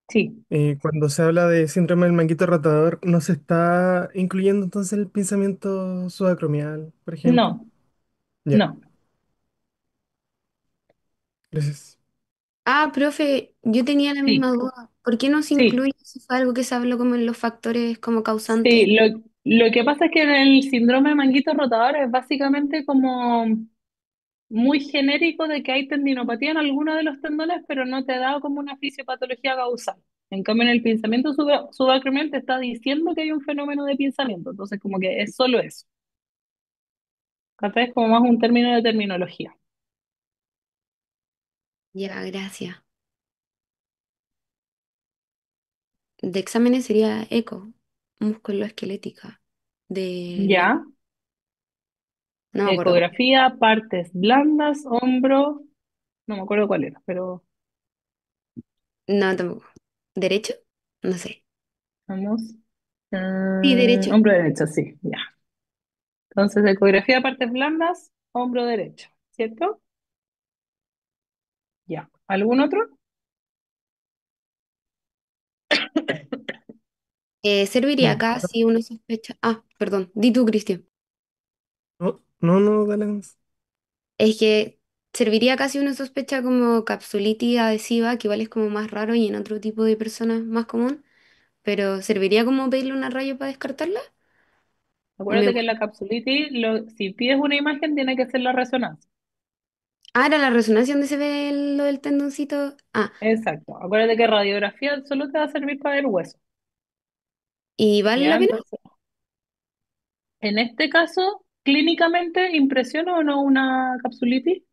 sí. Cuando se habla de síndrome del manguito rotador, ¿no se está incluyendo entonces el pensamiento subacromial, por ejemplo? No, Ya, no. gracias. Ah, profe, yo tenía la Sí, misma duda. ¿Por qué no se sí. incluye si fue algo que se habló como en los factores como Sí, causantes? lo que pasa es que en el síndrome de manguito rotador es básicamente como muy genérico de que hay tendinopatía en alguno de los tendones, pero no te da como una fisiopatología causal. En cambio, en el pinzamiento subacromial te está diciendo que hay un fenómeno de pinzamiento, entonces como que es solo eso. Acá es como más un término de terminología. Ya, gracias. De exámenes sería eco, musculoesquelética. De... Ya, No me acuerdo cuál. ecografía, partes blandas, hombro, no me acuerdo cuál era, pero No, tampoco. ¿Derecho? No sé. vamos. Sí, derecho. Hombro derecho, sí, ya. Entonces, ecografía, partes blandas, hombro derecho, ¿cierto? Ya. ¿Algún otro? Serviría Mm, acá si uno sospecha. Ah, perdón. Di tú, Cristian. No, no, no, dale más. Es que serviría acá si uno sospecha como capsulitis adhesiva, que igual es como más raro y en otro tipo de personas más común. Pero ¿serviría como pedirle una rayo para descartarla? ¿O me... Acuérdate que en la capsulitis, si pides una imagen, tiene que ser la resonancia. Ah, era la resonancia donde se ve lo del tendoncito. Ah, Exacto. Acuérdate que radiografía solo te va a servir para ver hueso. ¿y vale ¿Ya? la pena? Entonces, en este caso, clínicamente, ¿impresiona o no una capsulitis?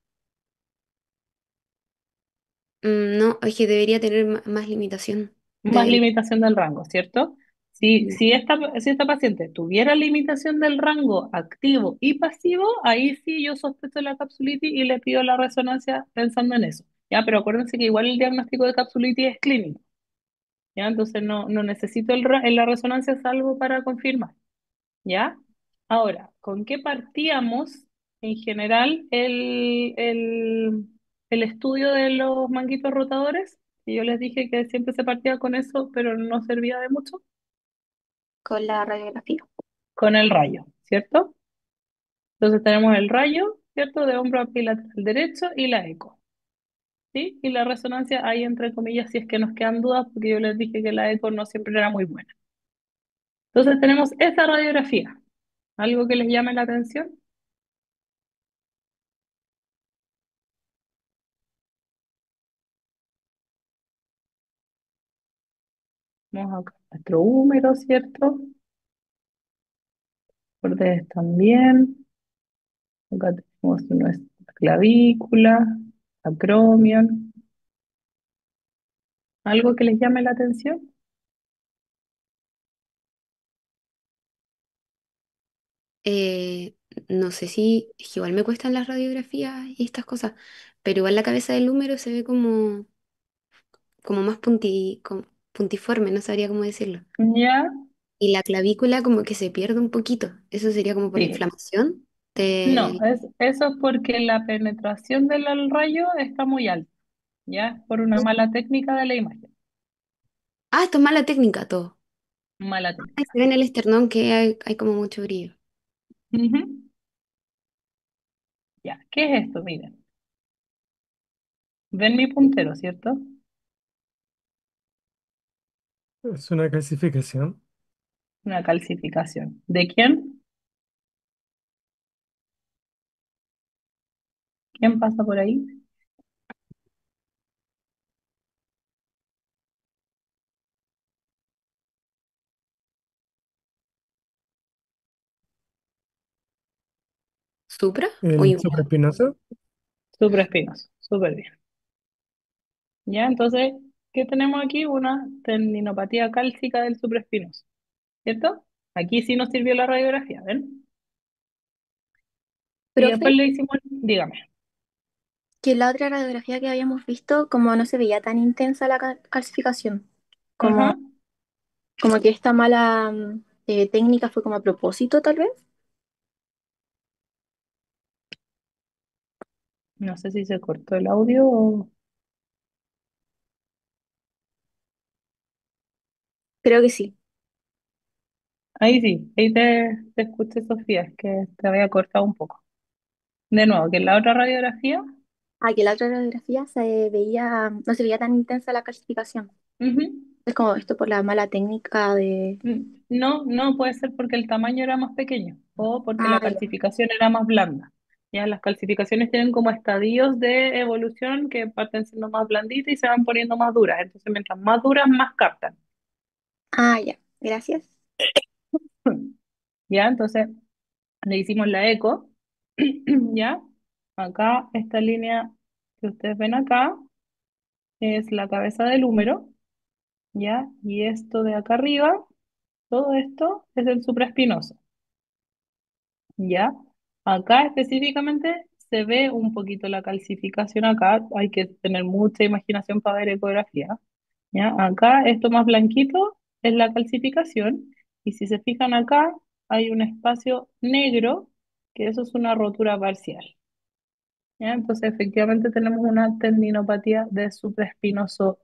No, es que debería tener más limitación. Más Debería. limitación del rango, ¿cierto? Si esta paciente tuviera limitación del rango activo y pasivo, ahí sí yo sospecho la capsulitis y le pido la resonancia pensando en eso. ¿Ya? Pero acuérdense que igual el diagnóstico de capsulitis es clínico. ¿Ya? Entonces no necesito en la resonancia salvo para confirmar, ¿ya? Ahora, ¿con qué partíamos en general el estudio de los manguitos rotadores? Que yo les dije que siempre se partía con eso, pero no servía de mucho, con la radiografía. con el rayo, ¿cierto? Entonces tenemos el rayo, ¿cierto? De hombro bilateral derecho y la eco, ¿sí? Y la resonancia ahí entre comillas si es que nos quedan dudas, porque yo les dije que la eco no siempre era muy buena. Entonces tenemos esta radiografía. ¿Algo que les llame la atención? Vamos acá a nuestro húmero, ¿cierto? Bordes también. Acá tenemos nuestra clavícula, acromion. ¿Algo que les llame la atención? Eh, no sé si, es que igual me cuestan las radiografías y estas cosas, pero igual la cabeza del húmero se ve como más puntiforme, no sabría cómo decirlo. Ya, Y la clavícula como que se pierde un poquito. Eso sería como por sí. inflamación No, del... eso es porque la penetración del rayo está muy alta, ¿ya? Por una mala técnica de la imagen. Ah, esto es mala técnica todo. Mala Ay, técnica. se ve en el esternón que hay como mucho brillo. Ujú. Ya, ¿qué es esto? Miren, ven mi puntero, ¿cierto? Es una calcificación. Una calcificación. ¿De quién? ¿Quién pasa por ahí? ¿Supra o El igual? supraespinoso. Supraespinoso. Súper bien. ¿Ya? Entonces, ¿qué tenemos aquí? Una tendinopatía cálcica del supraespinoso. ¿Cierto? Aquí sí nos sirvió la radiografía, ¿ven? Y Profe, después le hicimos, dígame. que la otra radiografía que habíamos visto, como no se veía tan intensa la calcificación, como, Ajá. como que esta mala técnica fue como a propósito, tal vez. No sé si se cortó el audio o... Creo que sí. Ahí sí, ahí te escuché, Sofía, es que te había cortado un poco. De nuevo, que en la otra radiografía, Ah, que la otra radiografía se veía, no se veía tan intensa la calcificación. ujú, Es como esto por la mala técnica de... no, no puede ser porque el tamaño era más pequeño o porque Ah, la ya. calcificación era más blanda. Ya las calcificaciones tienen como estadios de evolución que parten siendo más blanditas y se van poniendo más duras. Entonces, mientras más duras, más captan. Ah, ya. Gracias. Ya, entonces le hicimos la eco. Ya, acá esta línea que ustedes ven acá es la cabeza del húmero. ¿Ya? Y esto de acá arriba, todo esto es el supraespinoso, ¿ya? Acá específicamente se ve un poquito la calcificación acá, hay que tener mucha imaginación para ver ecografía, ¿ya? Acá esto más blanquito es la calcificación y si se fijan acá hay un espacio negro que eso es una rotura parcial, ¿ya? Entonces efectivamente tenemos una tendinopatía de supraespinoso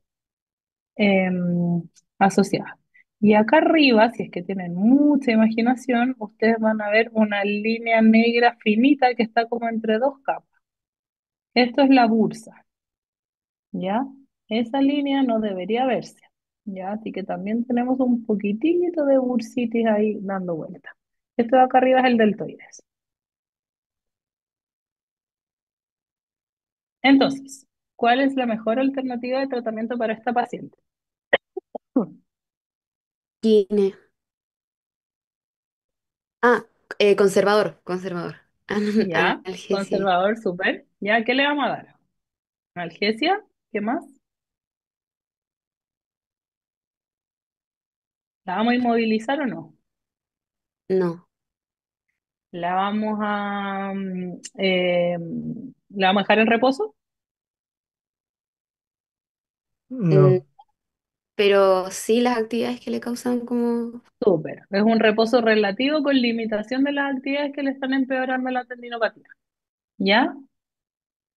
em, asociadas. Y acá arriba, si es que tienen mucha imaginación, ustedes van a ver una línea negra finita que está como entre dos capas. Esto es la bursa, ¿ya? Esa línea no debería verse, ¿ya? Así que también tenemos un poquitito de bursitis ahí dando vuelta. Esto de acá arriba es el deltoides. Entonces, ¿cuál es la mejor alternativa de tratamiento para esta paciente? Gine. Ah, conservador, conservador. Ya, Analgesia. conservador, súper. ¿Ya qué le vamos a dar? ¿Analgesia? ¿Qué más? ¿La vamos a inmovilizar o no? No, ¿La vamos a dejar en reposo? mm, No. pero sí las actividades que le causan como... Súper. Es un reposo relativo con limitación de las actividades que le están empeorando la tendinopatía. ¿Ya?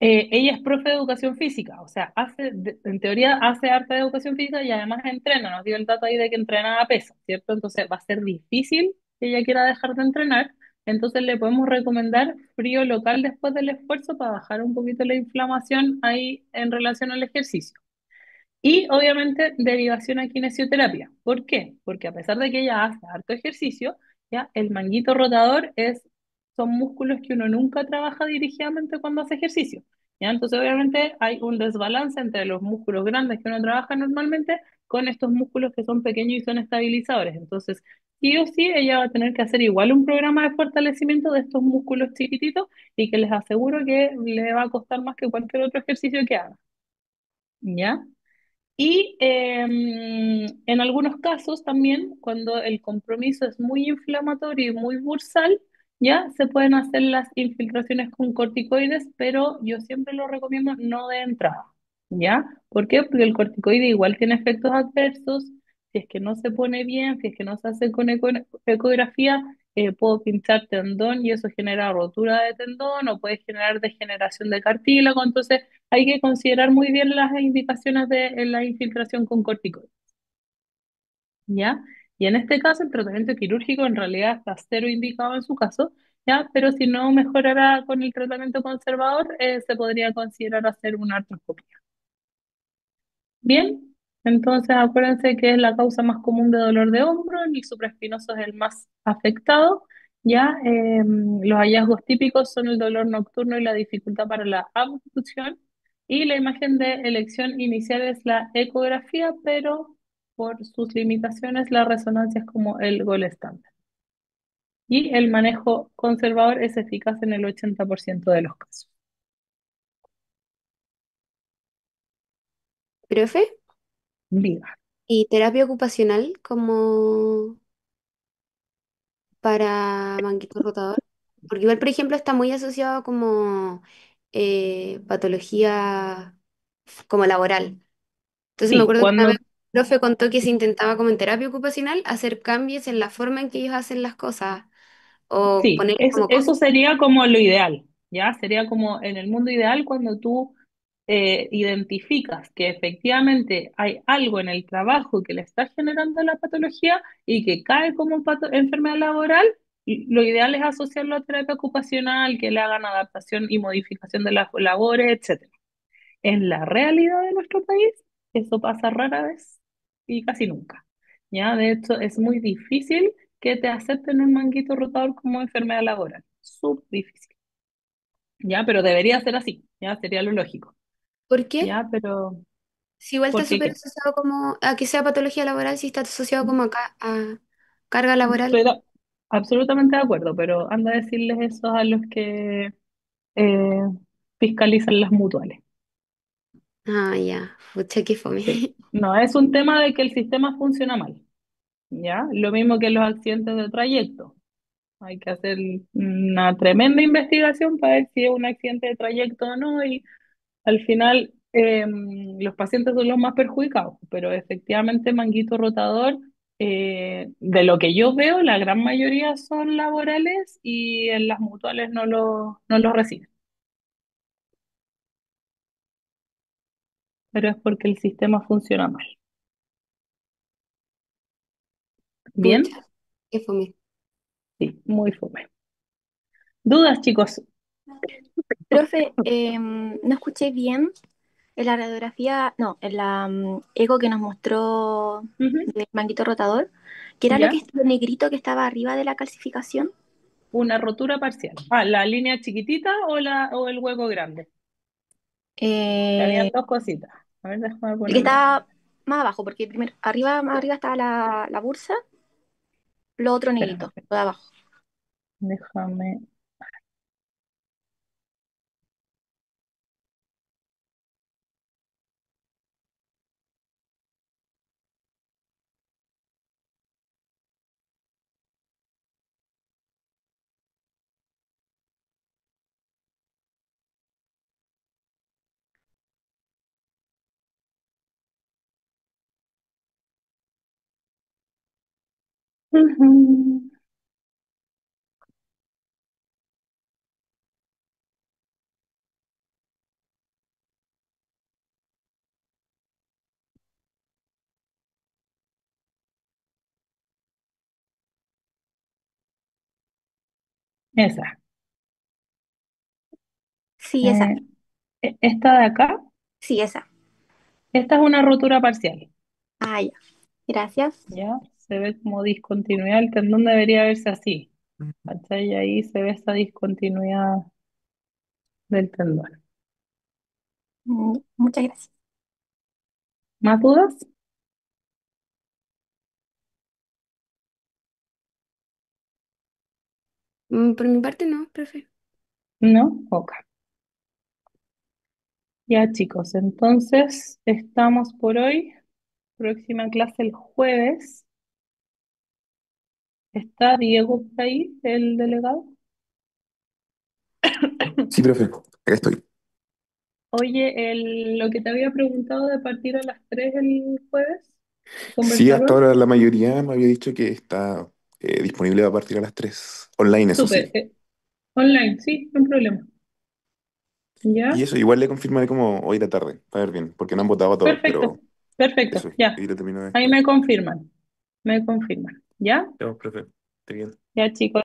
Ella es profe de educación física, o sea, en teoría hace harta de educación física y además entrena. Nos dio el dato ahí de que entrenaba pesa, ¿cierto? Entonces va a ser difícil que ella quiera dejar de entrenar. Entonces le podemos recomendar frío local después del esfuerzo para bajar un poquito la inflamación ahí en relación al ejercicio. Y obviamente derivación a kinesioterapia. ¿Por qué? Porque a pesar de que ella hace harto ejercicio, ya el manguito rotador son músculos que uno nunca trabaja dirigidamente cuando hace ejercicio. ¿Ya? Entonces obviamente hay un desbalance entre los músculos grandes que uno trabaja normalmente con estos músculos que son pequeños y son estabilizadores. Entonces, sí o sí, ella va a tener que hacer igual un programa de fortalecimiento de estos músculos chiquititos y que les aseguro que le va a costar más que cualquier otro ejercicio que haga. ¿Ya? Y en algunos casos también, cuando el compromiso es muy inflamatorio y muy bursal, ya se pueden hacer las infiltraciones con corticoides, pero yo siempre lo recomiendo no de entrada, ¿ya? ¿Por qué? Porque el corticoide igual tiene efectos adversos, si es que no se pone bien, si es que no se hace con ecografía, puedo pinchar tendón y eso genera rotura de tendón o puede generar degeneración de cartílago, entonces hay que considerar muy bien las indicaciones de la infiltración con corticoides, ¿ya? Y en este caso, el tratamiento quirúrgico en realidad está cero indicado en su caso, ¿ya? Pero si no mejorara con el tratamiento conservador, se podría considerar hacer una artroscopia. Bien, Entonces, acuérdense que es la causa más común de dolor de hombro, el supraespinoso es el más afectado, ¿ya? Los hallazgos típicos son el dolor nocturno y la dificultad para la abducción, y la imagen de elección inicial es la ecografía, pero por sus limitaciones la resonancia es como el gol estándar. Y el manejo conservador es eficaz en el 80% de los casos. Profe, Diga. ¿y terapia ocupacional como para manguito rotador? Porque igual, por ejemplo, está muy asociado como patología como laboral. Entonces me Sí, acuerdo que una vez cuando el profe contó que se intentaba como en terapia ocupacional hacer cambios en la forma en que ellos hacen las cosas o Sí, poner como eso cosas. sería como lo ideal, ¿ya? Sería como en el mundo ideal cuando tú identificas que efectivamente hay algo en el trabajo que le está generando la patología y que cae como enfermedad laboral, y lo ideal es asociarlo a terapia ocupacional, que le hagan adaptación y modificación de las labores, etcétera. En la realidad de nuestro país, eso pasa rara vez y casi nunca. ¿Ya? De hecho, es muy difícil que te acepten un manguito rotador como enfermedad laboral. Súper difícil. ¿Ya? Pero debería ser así. ¿Ya? Sería lo lógico. ¿Por qué? ¿Ya? Pero, Si igual está ¿por qué súper qué? asociado como a que sea patología laboral, si está asociado como a carga laboral. Estoy absolutamente de acuerdo, pero anda a decirles eso a los que eh, fiscalizan las mutuales. Ah, ya. Pucha, qué Sí. fome. No, es un tema de que el sistema funciona mal. ¿Ya? Lo mismo que los accidentes de trayecto. Hay que hacer una tremenda investigación para ver si es un accidente de trayecto o no, y al final los pacientes son los más perjudicados, pero efectivamente manguito rotador, de lo que yo veo, la gran mayoría son laborales y en las mutuales no lo reciben, pero es porque el sistema funciona mal. Bien, Pucha, qué fome. sí, muy fome. ¿Dudas, chicos? Profe, no escuché bien en la radiografía, no, en la eco que nos mostró Ujú. del manguito rotador, que era ¿Ya? lo negrito que estaba arriba de la calcificación. Una rotura parcial. Ah, ¿la línea chiquitita o el hueco grande? Habían Eh, dos cositas. A ver, déjame el que ponerlo. estaba más abajo, porque primero, arriba, más arriba estaba la bursa, lo otro Espérame, negrito, lo de abajo. déjame. Ujú. Esa. Sí, esa, Eh, esta de acá, sí, esa. esta es una rotura parcial. Ah, ya, gracias. ¿Ya? Se ve como discontinuidad. El tendón debería verse así. ¿Cachai? Y ahí se ve esa discontinuidad del tendón. Muchas gracias. ¿Más dudas? Por mi parte no, profe. No. Ok. Ya, chicos, entonces estamos por hoy. Próxima clase el jueves. ¿Está Diego por ahí, el delegado? Sí, profe, acá estoy. Oye, lo que te había preguntado de partir a las 3 el jueves, Sí, hasta ¿conversaron? ahora la mayoría me había dicho que está disponible a partir a las 3 online, eso Súper, sí. online, sí, no hay problema. Y ¿Ya? eso, igual le confirmaré como hoy de tarde, para ver bien, porque no han votado a todos, Perfecto, pero perfecto, eso, ya. y lo termino Ahí después. me confirman, ¿ya? Chao, profe. Esté bien. Ya, chicos.